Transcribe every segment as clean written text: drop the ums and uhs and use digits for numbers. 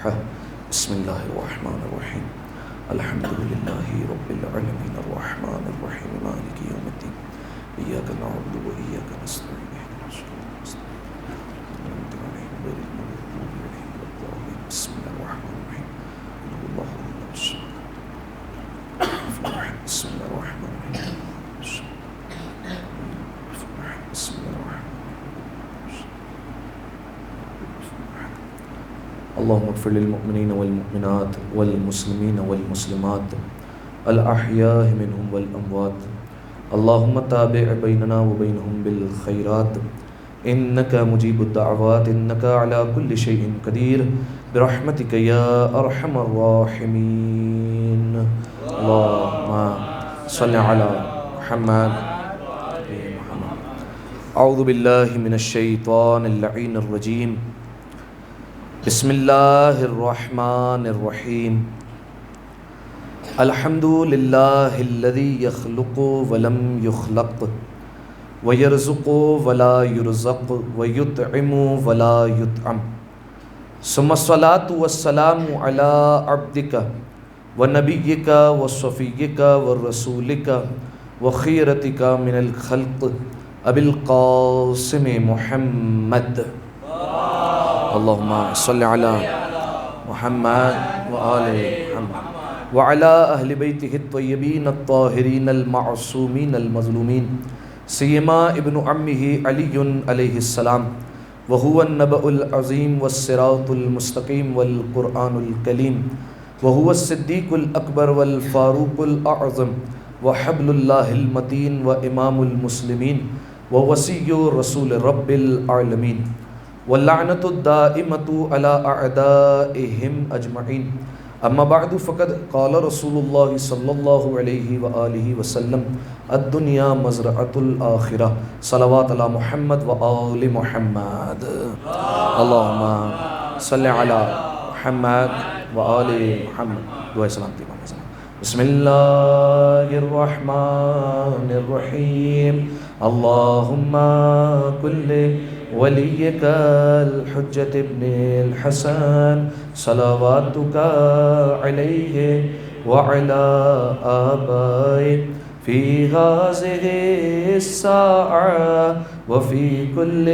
الفاتحة. بسم الله الرحمن الرحيم. الحمد لله رب العالمين الرحمن الرحيم مالك يوم الدين إياك نعبد وإياك نستعين اهدنا الصراط المستقيم صراط الذين أنعمت عليهم غير المغضوب عليهم ولا الضالين. بسم الله الرحمن الرحيم. قل هو الله أحد بسم الله الرحمن الرحيم. بسم الله الرحمن الرحيم. اللهم اغفر للمؤمنين والمؤمنات والمسلمين والمسلمات الأحياء منهم والأموات. اللهم تابع بيننا وبينهم بالخيرات إنك مجيب الدعوات إنك على كل شيء قدير برحمتك يا أرحم الراحمين. اللهم صل على محمد. أعوذ بالله من الشيطان اللعين الرجيم. بسم الله الرحمن الرحيم. الحمد لله الذي يخلق ولم يخلق ويرزق ولا يرزق ويطعم ولا يطعم. ثم الصلاة والسلام على عبدك ونبيك وصفيك ورسولك وخيرتك من الخلق أبي القاسم محمد. اللهم صل على محمد وآل محمد وعلى أهل بيته الطيبين الطاهرين المعصومين المظلومين سيما ابن عمه علي عليه السلام وهو النبأ العظيم والصراط المستقيم والقرآن الكريم وهو الصديق الأكبر والفاروق الأعظم وحبل الله المتين وإمام المسلمين ووصي رسول رب العالمين واللعنة الدائمة على أعدائهم أجمعين. أما بعد فقد قال رسول الله صلى الله عليه وآله وسلم الدنيا مزرعة الآخرة. صلوات على محمد وآل محمد. اللهم صل على محمد وآل محمد. دعائے سلامتی محمد. بسم الله الرحمن الرحيم. اللهم كل وليك الحجة ابن الحسن صلواتك عليه وعلى آبائه في هذه الساعة وفي كل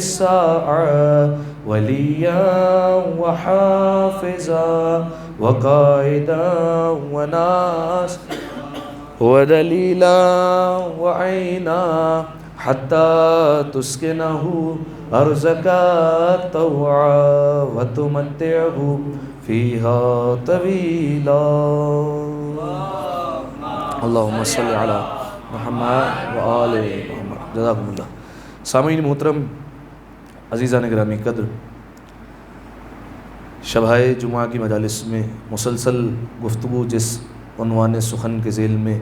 ساعة وليا وحافظا وقائدا وناس ودليلا وعينا حتى تسكنه أرزك طوعا وتمتعه فيها طويلا. اللهم صل على محمد وآل محمد. جزاکم اللہ. سامعین محترم، عزیزان گرامی قدر، شبہ جمعہ کی مجالس میں مسلسل گفتگو جس عنوان سخن کے ذیل میں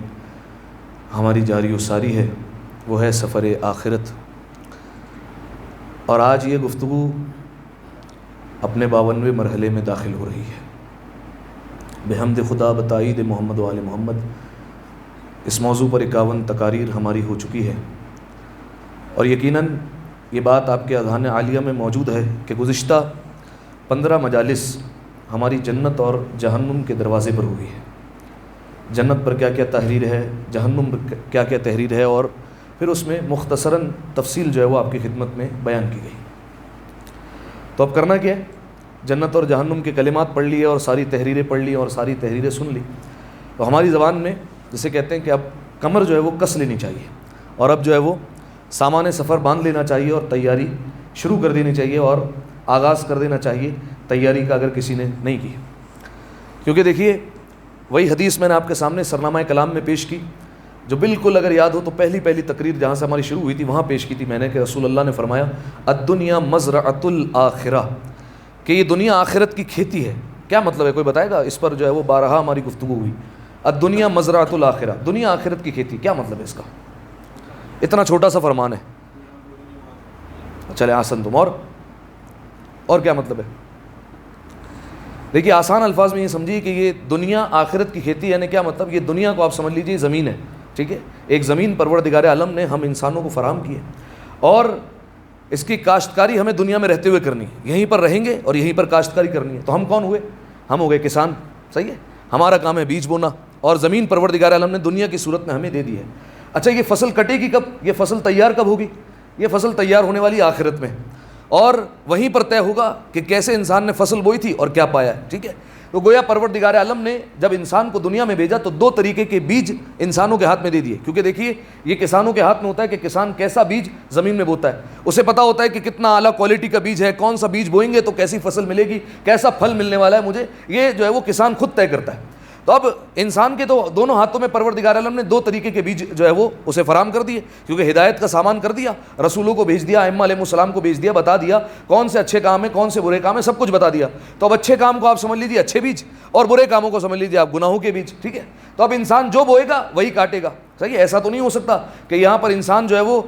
ہماری جاری و ساری ہے وہ ہے سفر آخرت. اور آج یہ گفتگو اپنے 52ویں مرحلے میں داخل ہو رہی ہے. بحمد خدا بتائید محمد و آل محمد اس موضوع پر 51 تقاریر ہماری ہو چکی ہے، اور یقیناً یہ بات آپ کے اذہان عالیہ میں موجود ہے کہ گزشتہ 15 مجالس ہماری جنت اور جہنم کے دروازے پر ہوئی ہے. جنت پر کیا کیا تحریر ہے، جہنم پر کیا کیا تحریر ہے، اور پھر اس میں مختصراً تفصیل جو ہے وہ آپ کی خدمت میں بیان کی گئی. تو اب کرنا کیا ہے، جنت اور جہنم کے کلمات پڑھ لیے اور ساری تحریریں پڑھ لی اور ساری تحریریں سن لی، تو ہماری زبان میں جسے کہتے ہیں کہ اب کمر جو ہے وہ کس لینی چاہیے، اور اب جو ہے وہ سامان سفر باندھ لینا چاہیے اور تیاری شروع کر دینی چاہیے اور آغاز کر دینا چاہیے تیاری کا اگر کسی نے نہیں کی. کیونکہ دیکھیے وہی حدیث میں نے آپ کے سامنے سرنامہ کلام میں پیش کی، جو بالکل اگر یاد ہو تو پہلی تقریر جہاں سے ہماری شروع ہوئی تھی وہاں پیش کی تھی میں نے، کہ رسول اللہ نے فرمایا الدنیا مزرعۃ الآخرہ، کہ یہ دنیا آخرت کی کھیتی ہے. کیا مطلب ہے، کوئی بتائے گا؟ اس پر جو ہے وہ بارہا ہماری گفتگو ہوئی. الدنیا مزرعۃ الآخرہ، دنیا آخرت کی کھیتی، کیا مطلب ہے اس کا؟ اتنا چھوٹا سا فرمان ہے. چلے آسن تم، اور کیا مطلب ہے؟ دیکھیے آسان الفاظ میں یہ سمجھیے کہ یہ دنیا آخرت کی کھیتی، یعنی کیا مطلب؟ یہ دنیا کو آپ سمجھ لیجیے زمین ہے، ٹھیک ہے؟ ایک زمین پروردگار عالم نے ہم انسانوں کو فراہم کی ہے، اور اس کی کاشتکاری ہمیں دنیا میں رہتے ہوئے کرنی ہے، یہیں پر رہیں گے اور یہیں پر کاشتکاری کرنی ہے. تو ہم کون ہوئے؟ ہم ہو گئے کسان. صحیح ہے، ہمارا کام ہے بیج بونا، اور زمین پروردگار عالم نے دنیا کی صورت میں ہمیں دے دی ہے. اچھا یہ فصل کٹے گی کب؟ یہ فصل تیار کب ہوگی؟ یہ فصل تیار ہونے والی آخرت میں، اور وہیں پر طے ہوگا کہ کیسے انسان نے فصل بوئی تھی اور کیا پایا ہے. ٹھیک ہے، تو گویا پروردگار عالم نے جب انسان کو دنیا میں بھیجا تو دو طریقے کے بیج انسانوں کے ہاتھ میں دے دیے. کیونکہ دیکھیے یہ کسانوں کے ہاتھ میں ہوتا ہے کہ کسان کیسا بیج زمین میں بوتا ہے. اسے پتہ ہوتا ہے کہ کتنا اعلیٰ کوالٹی کا بیج ہے، کون سا بیج بوئیں گے تو کیسی فصل ملے گی، کیسا پھل ملنے والا ہے مجھے، یہ جو ہے وہ کسان خود طے کرتا ہے. تو اب انسان کے تو دونوں ہاتھوں میں پروردگار عالم نے دو طریقے کے بیج جو ہے وہ اسے فراہم کر دیے، کیونکہ ہدایت کا سامان کر دیا، رسولوں کو بھیج دیا، ائمہ علیہ السلام کو بھیج دیا، بتا دیا کون سے اچھے کام ہیں کون سے برے کام ہیں، سب کچھ بتا دیا. تو اب اچھے کام کو آپ سمجھ لیجیے اچھے بیج، اور برے کاموں کو سمجھ لیجیے آپ گناہوں کے بیج. ٹھیک ہے، تو اب انسان جو بوئے گا وہی کاٹے گا. صحیح ہے، ایسا تو نہیں ہو سکتا کہ یہاں پر انسان جو ہے وہ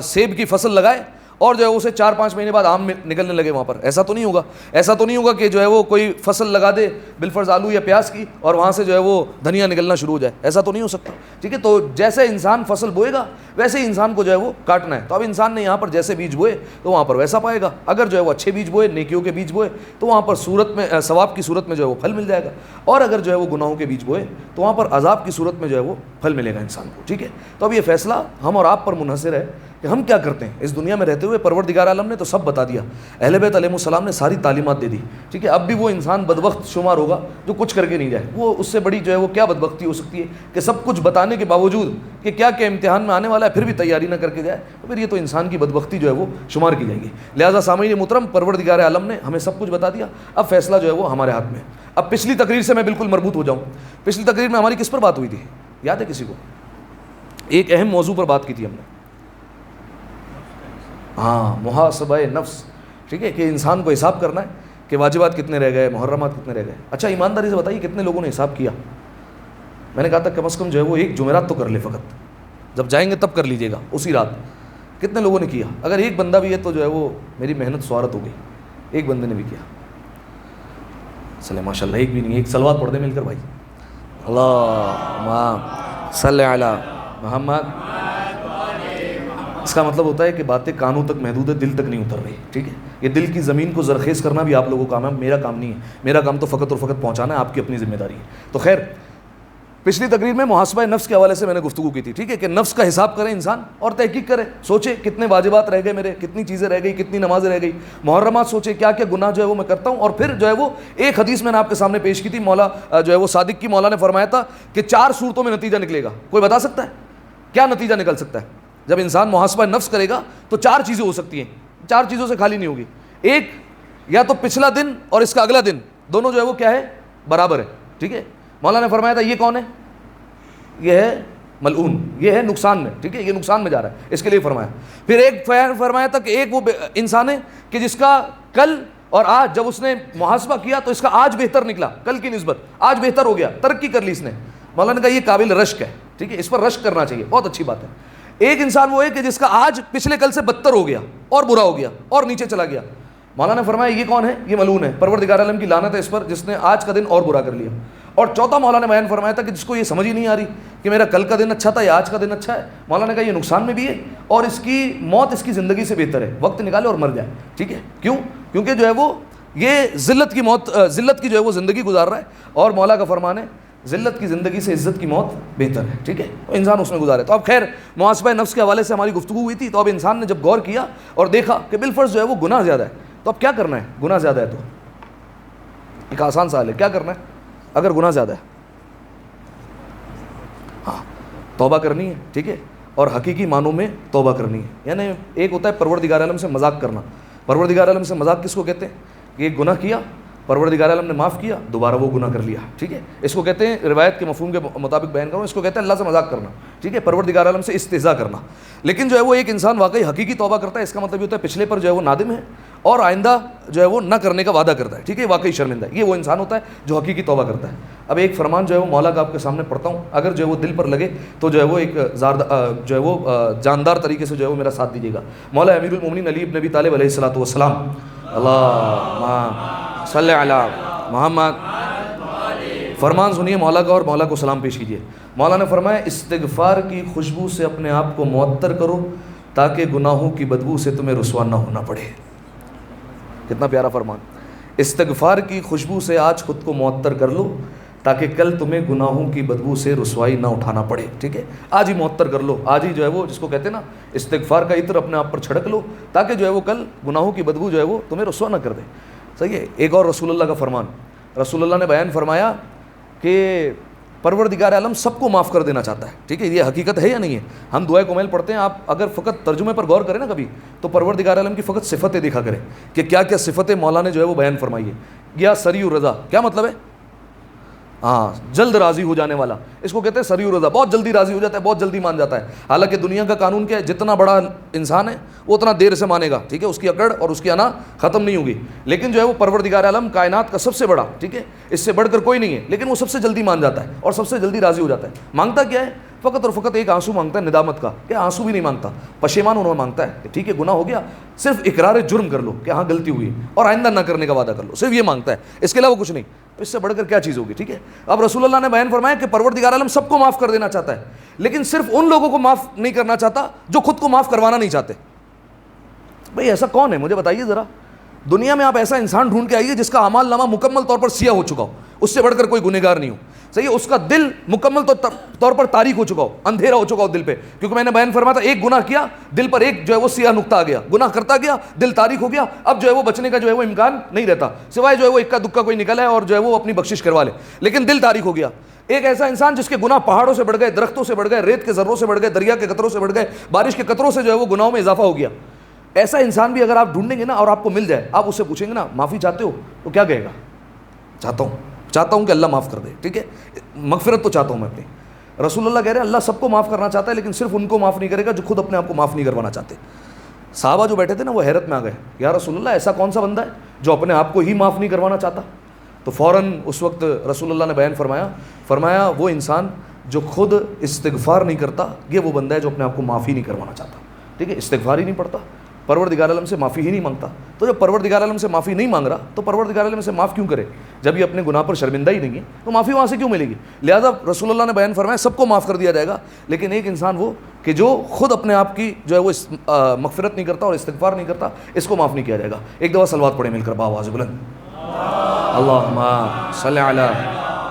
سیب کی فصل لگائے اور جو ہے اسے 4-5 مہینے بعد آم نکلنے لگے وہاں پر. ایسا تو نہیں ہوگا. ایسا تو نہیں ہوگا کہ جو ہے وہ کوئی فصل لگا دے بالفرض آلو یا پیاز کی اور وہاں سے جو ہے وہ دھنیا نکلنا شروع ہو جائے. ایسا تو نہیں ہو سکتا. ٹھیک ہے، تو جیسے انسان فصل بوئے گا ویسے ہی انسان کو جو ہے وہ کاٹنا ہے. تو اب انسان نے یہاں پر جیسے بیج بوئے تو وہاں پر ویسا پائے گا. اگر جو ہے وہ اچھے بیج بوئے، نیکیوں کے بیج بوئے، تو وہاں پر صورت میں ثواب کی صورت میں جو ہے وہ پھل مل جائے گا. اور اگر جو ہے وہ گناہوں کے بیج بوئے تو وہاں پر عذاب کی صورت میں جو ہے وہ پھل ملے گا انسان کو. ٹھیک ہے، تو اب یہ فیصلہ ہم اور آپ پر منحصر ہے کہ ہم کیا کرتے ہیں اس دنیا میں رہتے ہوئے. پروردگار عالم نے تو سب بتا دیا، اہل بیت علیہ السلام نے ساری تعلیمات دے دی. ٹھیک ہے، اب بھی وہ انسان بدبخت شمار ہوگا جو کچھ کر کے نہیں جائے. وہ اس سے بڑی جو ہے وہ کیا بدبختی ہو سکتی ہے کہ سب کچھ بتانے کے باوجود کہ کیا کیا امتحان میں آنے والا ہے پھر بھی تیاری نہ کر کے جائے. تو پھر یہ تو انسان کی بدبختی جو ہے وہ شمار کی جائے گی. لہٰذا سامعین محترم، پروردگار عالم نے ہمیں سب کچھ بتا دیا، اب فیصلہ جو ہے وہ ہمارے ہاتھ میں. اب پچھلی تقریر سے میں بالکل مربوط ہو جاؤں. پچھلی تقریر میں ہماری کس پر بات ہوئی تھی یاد ہے کسی کو؟ ایک اہم موضوع پر بات کی تھی ہم نے، ہاں، محاسبہ نفس. ٹھیک ہے، کہ انسان کو حساب کرنا ہے کہ واجبات کتنے رہ گئے، محرمات کتنے رہ گئے. اچھا ایمانداری سے بتائیے کتنے لوگوں نے حساب کیا؟ میں نے کہا تھا کم از کم جو ہے وہ ایک جمعرات تو کر لے، فقط جب جائیں گے تب کر لیجیے گا اسی رات. کتنے لوگوں نے کیا؟ اگر ایک بندہ بھی ہے تو جو ہے وہ میری محنت سوارت ہو گئی. ایک بندے نے بھی کیا. چلے ماشاء اللہ، ایک بھی نہیں. ایک صلوات پڑھ دیں مل کر بھائی. اللہم صلی علی محمد. اس کا مطلب ہوتا ہے کہ باتیں کانوں تک محدود ہے، دل تک نہیں اتر رہی. ٹھیک ہے، یہ دل کی زمین کو زرخیز کرنا بھی آپ لوگوں کا کام ہے، میرا کام نہیں ہے. میرا کام تو فقط اور فقط پہنچانا ہے، آپ کی اپنی ذمہ داری ہے. تو خیر، پچھلی تقریر میں محاسبہ نفس کے حوالے سے میں نے گفتگو کی تھی. ٹھیک ہے، کہ نفس کا حساب کرے انسان اور تحقیق کرے، سوچے کتنے واجبات رہ گئے میرے، کتنی چیزیں رہ گئی، کتنی نمازیں رہ گئی، محرمات سوچے کیا کیا گناہ جو ہے وہ میں کرتا ہوں. اور پھر جو ہے وہ ایک حدیث میں نے آپ کے سامنے پیش کی تھی، مولا جو ہے وہ صادق کی مولا نے فرمایا تھا کہ 4 صورتوں میں نتیجہ نکلے گا. کوئی بتا سکتا ہے کیا نتیجہ نکل سکتا ہے؟ جب انسان محاسبہ نفس کرے گا تو 4 چیزیں ہو سکتی ہیں. 4 چیزوں سے خالی نہیں ہوگی. ایک، یا تو پچھلا دن اور اس کا اگلا دن دونوں جو ہے وہ کیا ہے، برابر ہے. ٹھیک ہے، مولا نے فرمایا تھا یہ کون ہے؟ یہ ہے ملعون، یہ ہے نقصان میں. ٹھیک ہے، یہ نقصان میں جا رہا ہے، اس کے لیے فرمایا. پھر ایک فرمایا تھا کہ ایک وہ انسان ہے کہ جس کا کل اور آج جب اس نے محاسبہ کیا تو اس کا آج بہتر نکلا، کل کی نسبت آج بہتر ہو گیا، ترقی کر لی اس نے. مولا نے کہا یہ قابل رشک ہے. ٹھیک ہے، اس پر رشک کرنا چاہیے، بہت اچھی بات ہے. ایک انسان وہ ہے کہ جس کا آج پچھلے کل سے بدتر ہو گیا اور برا ہو گیا اور نیچے چلا گیا. مولا نے فرمایا یہ کون ہے؟ یہ ملعون ہے، پروردگار عالم کی لعنت ہے اس پر جس نے آج کا دن اور برا کر لیا. اور چوتھا مولا نے بیان فرمایا تھا کہ جس کو یہ سمجھ ہی نہیں آ رہی کہ میرا کل کا دن اچھا تھا یا آج کا دن اچھا ہے. مولا نے کہا یہ نقصان میں بھی ہے اور اس کی موت اس کی زندگی سے بہتر ہے، وقت نکالے اور مر جائے. ٹھیک ہے، کیوں؟ کیونکہ جو ہے وہ یہ ذلت کی موت، ذلت کی جو ہے وہ زندگی گزار رہا ہے، اور مولا کا فرمان ہے ذلت کی زندگی سے عزت کی موت بہتر ہے. ٹھیک ہے، تو انسان اس میں گزارے. تو اب خیر، محاسبہ نفس کے حوالے سے ہماری گفتگو ہوئی تھی. تو اب انسان نے جب غور کیا اور دیکھا کہ بالفرض جو ہے وہ گناہ زیادہ ہے، تو اب کیا کرنا ہے؟ گناہ زیادہ ہے تو ایک آسان سوال ہے، کیا کرنا ہے اگر گناہ زیادہ ہے؟ ہاں، توبہ کرنی ہے. ٹھیک ہے، اور حقیقی معنوں میں توبہ کرنی ہے. یعنی ایک ہوتا ہے پروردگار عالم سے مذاق کرنا. پروردگار عالم سے مذاق کس کو کہتے ہیں؟ کہ ایک گناہ کیا، پروردگار عالم نے معاف کیا، دوبارہ وہ گناہ کر لیا. ٹھیک ہے، اس کو کہتے ہیں، روایت کے مفہوم کے مطابق بیان کروں، اس کو کہتے ہیں اللہ سے مذاق کرنا. ٹھیک ہے، پروردگار عالم سے استہزاء کرنا. لیکن جو ہے وہ ایک انسان واقعی حقیقی توبہ کرتا ہے، اس کا مطلب یہ ہوتا ہے پچھلے پر جو ہے وہ نادم ہے اور آئندہ جو ہے وہ نہ کرنے کا وعدہ کرتا ہے. ٹھیک ہے، واقعی شرمندہ ہے. یہ وہ انسان ہوتا ہے جو حقیقی توبہ کرتا ہے. اب ایک فرمان جو ہے وہ مولا کا آپ کے سامنے پڑھتا ہوں، اگر جو ہے وہ دل پر لگے تو جو ہے وہ ایک جو ہے وہ جاندار طریقے سے جو ہے وہ میرا ساتھ دیجیے گا. مولا امیر المومنین علی بن ابی طالب علیہ الصلوۃ والسلام، اللہم صلی علی محمد. فرمان سنیے مولا کا اور مولا کو سلام پیش کیجیے. مولا نے فرمایا استغفار کی خوشبو سے اپنے آپ کو معطر کرو تاکہ گناہوں کی بدبو سے تمہیں رسوا نہ ہونا پڑے. کتنا پیارا فرمان. استغفار کی خوشبو سے آج خود کو معطر کر لو تاکہ کل تمہیں گناہوں کی بدبو سے رسوائی نہ اٹھانا پڑے. ٹھیک ہے, آج ہی معطر کر لو, آج ہی جو ہے وہ جس کو کہتے ہیں نا استغفار کا عطر اپنے آپ پر چھڑک لو تاکہ جو ہے وہ کل گناہوں کی بدبو جو ہے وہ تمہیں رسوا نہ کر دے. صحیح ہے. ایک اور رسول اللہ کا فرمان, رسول اللہ نے بیان فرمایا کہ پروردگار عالم سب کو معاف کر دینا چاہتا ہے. ٹھیک ہے, یہ حقیقت ہے یا نہیں ہے؟ ہم دعائے کومیل پڑھتے ہیں, آپ اگر فقط ترجمے پر غور کریں نا کبھی تو پروردگار عالم کی فقط صفتیں دیکھا کریں کہ کیا کیا صفتیں مولا نے جو ہے وہ بیان فرمائی ہے. یا سریع الرضا, کیا مطلب ہے؟ ہاں, جلد راضی ہو جانے والا, اس کو کہتے ہیں سریع الرضا. بہت جلدی راضی ہو جاتا ہے, بہت جلدی مان جاتا ہے. حالانکہ دنیا کا قانون کیا ہے, جتنا بڑا انسان ہے وہ اتنا دیر سے مانے گا. ٹھیک ہے, اس کی اکڑ اور اس کی انا ختم نہیں ہوگی. لیکن جو ہے وہ پروردگار عالم کائنات کا سب سے بڑا, ٹھیک ہے, اس سے بڑھ کر کوئی نہیں ہے, لیکن وہ سب سے جلدی مان جاتا ہے اور سب سے جلدی راضی ہو جاتا ہے. مانگتا کیا ہے؟ فقط اور فقط ایک آنسو مانگتا ہے ندامت کا, کہ آنسو بھی نہیں مانگتا, پشیمان ہونا مانگتا ہے کہ ٹھیک ہے گناہ ہو گیا, صرف اقرار جرم کر لو کہ ہاں غلطی ہوئی اور آئندہ نہ کرنے کا وعدہ کر لو, صرف یہ مانگتا ہے, اس کے علاوہ کچھ نہیں. اس سے بڑھ کر کیا چیز ہوگی؟ ٹھیک ہے. اب رسول اللہ نے بیان فرمایا کہ پروردگار عالم سب کو معاف کر دینا چاہتا ہے, لیکن صرف ان لوگوں کو معاف نہیں کرنا چاہتا جو خود کو معاف کروانا نہیں چاہتے. بھئی ایسا کون ہے مجھے بتائیے ذرا. دنیا میں آپ ایسا انسان ڈھونڈ کے آئیے جس کا اعمال نامہ مکمل طور پر سیاہ ہو چکا ہو, اس سے بڑھ کر کوئی گنہگار نہیں ہو. صحیح ہے, اس کا دل مکمل طور پر تاریک ہو چکا ہو, اندھیرا ہو چکا ہو دل پہ, کیونکہ میں نے بیان فرمایا تھا ایک گناہ کیا دل پر ایک جو ہے وہ سیاہ نقطہ آ گیا, گناہ کرتا گیا, دل تاریک ہو گیا, اب جو ہے وہ بچنے کا جو ہے وہ امکان نہیں رہتا سوائے جو ہے وہ اکا دکا کوئی نکلا ہے اور جو ہے وہ اپنی بخشش کروا لے, لیکن دل تاریک ہو گیا. ایک ایسا انسان جس کے گناہ پہاڑوں سے بڑھ گئے, درختوں سے بڑھ گئے, ریت کے ذروں سے بڑھ گئے, دریا کے قطروں سے بڑھ گئے, بارش کے قطروں سے جو ہے وہ گناہوں میں اضافہ ہو گیا. ایسا انسان بھی اگر آپ ڈھونڈیں گے نا اور آپ کو مل جائے, آپ اس سے پوچھیں گے نا معافی چاہتے ہو, تو کیا کہے گا؟ چاہتا ہوں کہ اللہ معاف کر دے. ٹھیک ہے, مغفرت تو چاہتا ہوں میں اپنی. رسول اللہ کہہ رہے ہیں اللہ سب کو معاف کرنا چاہتا ہے, لیکن صرف ان کو معاف نہیں کرے گا جو خود اپنے آپ کو معاف نہیں کروانا چاہتے. صحابہ جو بیٹھے تھے نا وہ حیرت میں آ گئے, یا رسول اللہ ایسا کون سا بندہ ہے جو اپنے آپ کو ہی معاف نہیں کروانا چاہتا؟ تو فوراً اس وقت رسول اللہ نے بیان فرمایا وہ انسان جو خود استغفار نہیں کرتا, یہ وہ بندہ ہے جو اپنے آپ کو معافی نہیں کروانا چاہتا. ٹھیک ہے, استغفار ہی نہیں پڑتا, پروردگار عالم سے معافی ہی نہیں مانگتا. تو جب پروردگار عالم سے معافی نہیں مانگ رہا تو پروردگار عالم سے معاف کیوں کرے؟ جب یہ اپنے گناہ پر شرمندہ ہی نہیں ہے تو معافی وہاں سے کیوں ملے گی؟ لہٰذا رسول اللہ نے بیان فرمایا سب کو معاف کر دیا جائے گا, لیکن ایک انسان وہ کہ جو خود اپنے آپ کی جو ہے وہ مغفرت نہیں کرتا اور استغفار نہیں کرتا, اس کو معاف نہیں کیا جائے گا. ایک دفعہ صلوات پڑھیں مل کر بآواز بلند, اللہم صلی علی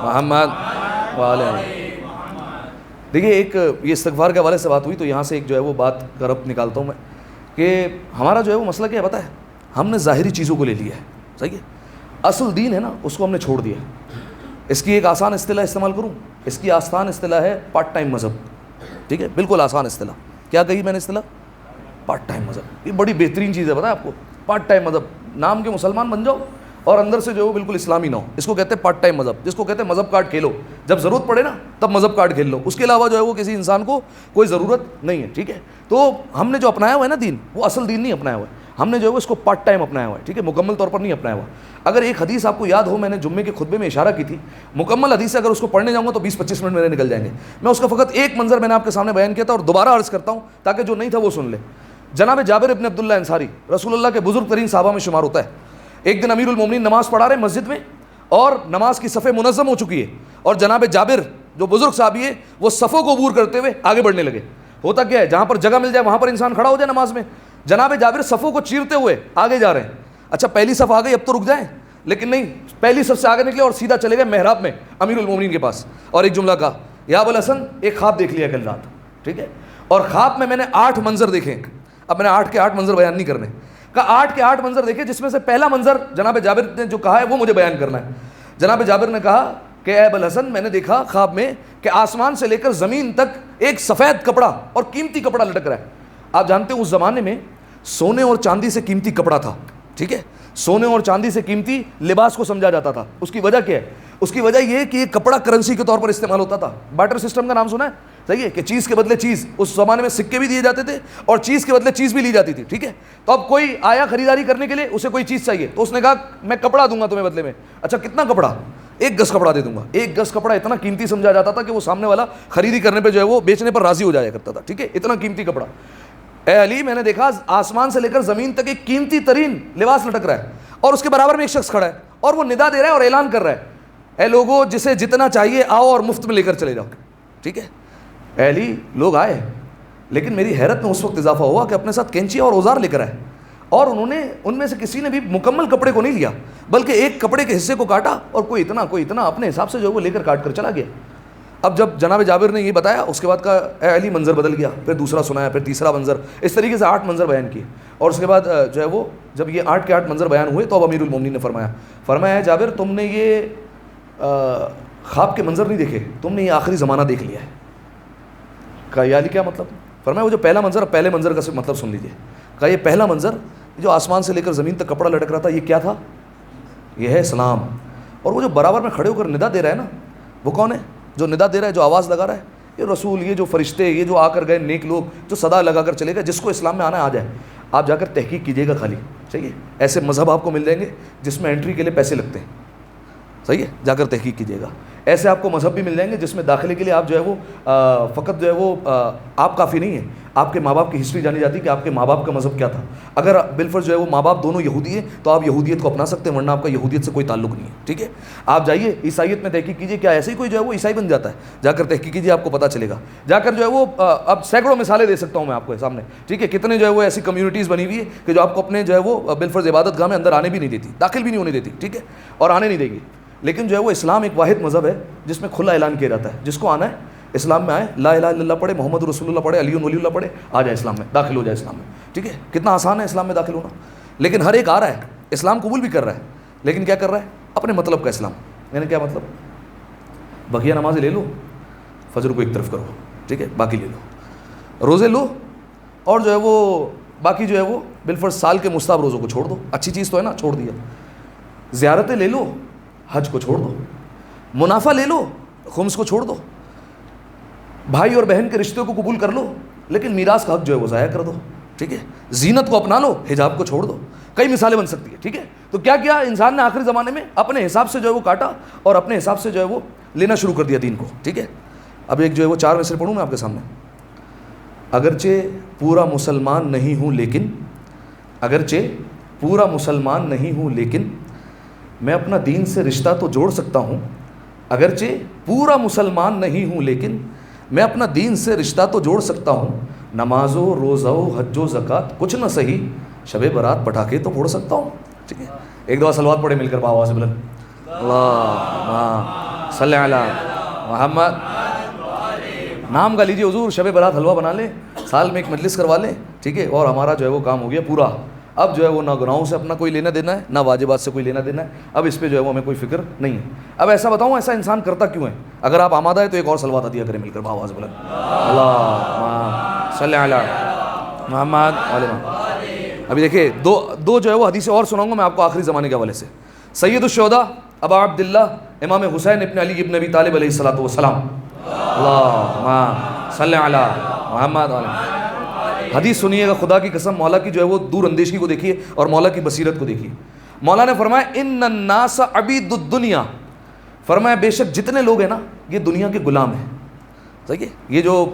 محمد وعلی. دیکھیے ایک یہ استغفار کے حوالے سے بات ہوئی تو یہاں سے ایک جو ہے وہ بات کا ربط نکالتا ہوں میں کہ ہمارا جو ہے وہ مسئلہ کیا ہے پتہ ہے, ہم نے ظاہری چیزوں کو لے لیا ہے. صحیح ہے, اصل دین ہے نا اس کو ہم نے چھوڑ دیا. اس کی ایک آسان اصطلاح استعمال کروں, اس کی آسان اصطلاح ہے پارٹ ٹائم مذہب. ٹھیک ہے, بالکل آسان اصطلاح. کیا کہی میں نے اصطلاح؟ پارٹ ٹائم مذہب. یہ بڑی بہترین چیز ہے پتہ ہے آپ کو, پارٹ ٹائم مذہب. نام کے مسلمان بن جاؤ اور اندر سے جو ہے وہ بالکل اسلامی نہ ہو, اس کو کہتے ہیں پارٹ ٹائم مذہب, جس کو کہتے ہیں مذہب کارڈ کھیلو, جب ضرورت پڑے نا تب مذہب کارڈ کھیل لو, اس کے علاوہ جو ہے وہ کسی انسان کو کوئی ضرورت نہیں ہے. ٹھیک ہے, تو ہم نے جو اپنایا ہوا ہے نا دین, وہ اصل دین نہیں اپنایا ہوا ہے, ہم نے جو ہے وہ اس کو پارٹ ٹائم اپنایا ہوا ہے. ٹھیک ہے, مکمل طور پر نہیں اپنایا ہوا. اگر ایک حدیث آپ کو یاد ہو, میں نے جمعے کے خطبے میں اشارہ کی تھی, مکمل حدیث اگر اس کو پڑھنے جاؤں گا تو 20-25 منٹ میرے نکل جائیں گے. میں اس کا فقط ایک منظر میں نے آپ کے سامنے بیان کیا تھا اور دوبارہ عرض کرتا ہوں تاکہ جو نہیں تھا وہ سن لے. جناب جابر ابن عبداللہ انصاری رسول اللہ کے بزرگ ترین صحابہ میں شمار ہوتا ہے. ایک دن امیر المومنین نماز پڑھا رہے مسجد میں اور نماز کی صفیں منظم ہو چکی ہے, اور جناب جابر جو بزرگ صحابی ہے وہ صفوں کو عبور کرتے ہوئے آگے بڑھنے لگے. ہوتا کیا ہے, جہاں پر جگہ مل جائے وہاں پر انسان کھڑا ہو جائے نماز میں. جناب جابر صفوں کو چیرتے ہوئے آگے جا رہے ہیں. اچھا پہلی صف آ گئی, اب تو رک جائیں, لیکن نہیں, پہلی صف سے آگے نکلے اور سیدھا چلے گئے محراب میں امیر المومنین کے پاس, اور ایک جملہ کہا, یا ابو الحسن ایک خواب دیکھ لیا کل رات. ٹھیک ہے, اور خواب میں نے 8 منظر دیکھے. اب میں نے 8 کے 8 منظر بیان نہیں کرنے, کہا 8 کے 8 منظر دیکھے, جس میں سے پہلا منظر جناب جابر نے جو کہا ہے وہ مجھے بیان کرنا ہے. جناب جابر نے کہا کہ اے ابو الحسن, میں نے دیکھا خواب میں کہ آسمان سے لے کر زمین تک ایک سفید کپڑا اور قیمتی کپڑا لٹک رہا ہے. آپ جانتے ہیں اس زمانے میں سونے اور چاندی سے قیمتی کپڑا تھا. ٹھیک ہے, سونے اور چاندی سے قیمتی لباس کو سمجھا جاتا تھا. اس کی وجہ کیا ہے؟ اس کی وجہ یہ کہ یہ کپڑا کرنسی کے طور پر استعمال ہوتا تھا. بارٹر سسٹم کا نام سنا ہے؟ صحیح ہے, کہ چیز کے بدلے چیز. اس زمانے میں سکے بھی دیے جاتے تھے اور چیز کے بدلے چیز بھی لی جاتی تھی. ٹھیک ہے, تو اب کوئی آیا خریداری کرنے کے لیے, اسے کوئی چیز چاہیے, تو اس نے کہا میں کپڑا دوں گا تمہیں بدلے میں. اچھا کتنا کپڑا؟ 1 گز کپڑا دے دوں گا. 1 گز کپڑا اتنا قیمتی سمجھا جاتا تھا کہ وہ سامنے والا خریدی کرنے پہ جو ہے وہ بیچنے پر راضی ہو جایا کرتا تھا. ٹھیک ہے, اتنا قیمتی کپڑا. اے علی, میں نے دیکھا آسمان سے لے کر زمین تک ایک قیمتی ترین لباس لٹک رہا ہے, اور اس کے برابر میں ایک شخص کھڑا ہے اور وہ ندا دے رہا ہے اور اعلان کر رہا ہے, اے لوگوں جسے جتنا چاہیے آؤ اور مفت میں لے کر چلے جاؤ. ٹھیک ہے, اے علی, لوگ آئے لیکن میری حیرت میں اس وقت اضافہ ہوا کہ اپنے ساتھ کینچی اور اوزار لے کر آئے, اور انہوں نے ان میں سے کسی نے بھی مکمل کپڑے کو نہیں لیا, بلکہ ایک کپڑے کے حصے کو کاٹا, اور کوئی اتنا اپنے حساب سے جو ہے وہ لے کر کاٹ کر چلا گیا. اب جب جناب جابر نے یہ بتایا, اس کے بعد کا اے علی منظر بدل گیا, پھر دوسرا سنایا, پھر تیسرا منظر, اس طریقے سے 8 منظر بیان کیے. اور اس کے بعد جو ہے وہ جب یہ 8 کے 8 منظر بیان ہوئے تو اب امیر المومنین نے فرمایا جابر تم نے یہ خواب کے منظر نہیں دیکھے, تم نے یہ آخری زمانہ دیکھ لیا ہے. کہا یا علی کیا مطلب؟ فرمایا وہ جو پہلا منظر, پہلے منظر کا مطلب سن لیجیے. کہا یہ پہلا منظر جو آسمان سے لے کر زمین تک کپڑا لٹک رہا تھا, یہ کیا تھا؟ یہ ہے اسلام. اور وہ جو برابر میں کھڑے ہو کر ندا دے رہا ہے نا, وہ کون ہے جو ندا دے رہا ہے, جو آواز لگا رہا ہے؟ یہ رسول, یہ جو فرشتے, یہ جو آ کر گئے نیک لوگ, جو صدا لگا کر چلے گئے, جس کو اسلام میں آنا آ جائے. آپ جا کر تحقیق کیجیے گا خالی, صحیح ہے. ایسے مذہب آپ کو مل جائیں گے جس میں انٹری کے لیے پیسے لگتے ہیں, صحیح ہے, جا کر تحقیق کیجیے گا. ایسے آپ کو مذہب بھی مل جائیں گے جس میں داخلے کے لیے آپ جو ہے وہ فقط جو ہے وہ آپ کافی نہیں ہے, آپ کے ماں باپ کی ہسٹری جانی جاتی ہے کہ آپ کے ماں باپ کا مذہب کیا تھا. اگر بالفرض جو ہے وہ ماں باپ دونوں یہودی ہیں تو آپ یہودیت کو اپنا سکتے ہیں, ورنہ آپ کا یہودیت سے کوئی تعلق نہیں ہے, ٹھیک ہے. آپ جائیے عیسائیت میں تحقیق کیجیے, کیا ایسے ہی کوئی جو ہے وہ عیسائی بن جاتا ہے؟ جا کر تحقیق کیجیے, آپ کو پتہ چلے گا. جا کر جو ہے وہ اب سینکڑوں مثالیں دے سکتا ہوں میں آپ کو سامنے, ٹھیک ہے. کتنے جو ہے وہ ایسی کمیونٹیز بنی ہوئی ہے کہ جو آپ کو اپنے جو ہے وہ بالفرض عبادت گاہ میں اندر آنے بھی نہیں دیتی, داخل بھی نہیں ہونے دیتی, ٹھیک ہے, اور آنے نہیں دے گی. لیکن جو ہے وہ اسلام ایک واحد مذہب ہے جس میں کھلا اعلان کیا جاتا ہے, جس کو آنا ہے اسلام میں آئے, لا الہ الا اللہ پڑھے, محمد رسول اللہ پڑھے, علی ولی اللہ پڑھے, آ جائے اسلام میں, داخل ہو جائے اسلام میں, ٹھیک ہے. کتنا آسان ہے اسلام میں داخل ہونا. لیکن ہر ایک آ رہا ہے, اسلام قبول بھی کر رہا ہے, لیکن کیا کر رہا ہے؟ اپنے مطلب کا اسلام. یعنی کیا مطلب؟ بقیہ نمازیں لے لو, فجر کو ایک طرف کرو, ٹھیک ہے, باقی لے لو, روزے لو, اور جو ہے وہ باقی جو ہے وہ بالفرض سال کے مستحب روزوں کو چھوڑ دو. اچھی چیز تو ہے نا, چھوڑ دیا. زیارتیں لے لو, حج کو چھوڑ دو. منافع لے لو, خمس کو چھوڑ دو. بھائی اور بہن کے رشتے کو قبول کر لو, لیکن میراث کا حق جو ہے وہ ضائع کر دو, ٹھیک ہے. زینت کو اپنا لو, حجاب کو چھوڑ دو. کئی مثالیں بن سکتی ہیں, ٹھیک ہے. تو کیا کیا انسان نے آخری زمانے میں اپنے حساب سے جو ہے وہ کاٹا, اور اپنے حساب سے جو ہے وہ لینا شروع کر دیا دین کو, ٹھیک ہے. اب ایک جو ہے وہ 4 مصرے پڑھوں میں آپ کے سامنے. اگرچہ پورا مسلمان نہیں ہوں لیکن, اگرچہ پورا مسلمان نہیں ہوں لیکن میں اپنا دین سے رشتہ تو جوڑ سکتا ہوں. اگرچہ پورا مسلمان نہیں ہوں لیکن میں اپنا دین سے رشتہ تو جوڑ سکتا ہوں. نماز و روزہ و حج و زکوٰۃ کچھ نہ صحیح, شب برات پٹاخے تو پھوڑ سکتا ہوں, ٹھیک ہے. ایک دفعہ صلوات پڑھے مل کر آواز بلند, اللہم صلی علی محمد. نام کا لیجیے حضور, شب برات حلوہ بنا لیں, سال میں ایک مجلس کروا لیں, ٹھیک ہے, اور ہمارا جو ہے وہ کام ہو گیا پورا. اب جو ہے وہ نہ گناہوں سے اپنا کوئی لینا دینا ہے, نہ واجبات سے کوئی لینا دینا ہے. اب اس پہ جو ہے وہ ہمیں کوئی فکر نہیں ہے. اب ایسا بتاؤں ایسا انسان کرتا کیوں ہے؟ اگر آپ آمادہ ہے تو ایک اور صلوات عطیہ کریں مل کر آواز بلند, اللہم صلی علی محمد علی محمد. ابھی دیکھیے دو جو ہے وہ حدیثیں اور سناؤں گا میں آپ کو آخری زمانے کے حوالے سے. سید الشہداء ابا عبداللہ امام حسین ابن علی ابن ابی طالب علیہ الصلوۃ والسلام, اللہم صلی علی محمد علی محمد. حدیث سنیے گا, خدا کی قسم, مولا کی جو ہے وہ دور اندیشی کو دیکھیے اور مولا کی بصیرت کو دیکھیے. مولا نے فرمایا ان الناس عبید الدنیا, فرمایا بے شک جتنے لوگ ہیں نا یہ دنیا کے غلام ہیں, صحیح ہے. یہ جو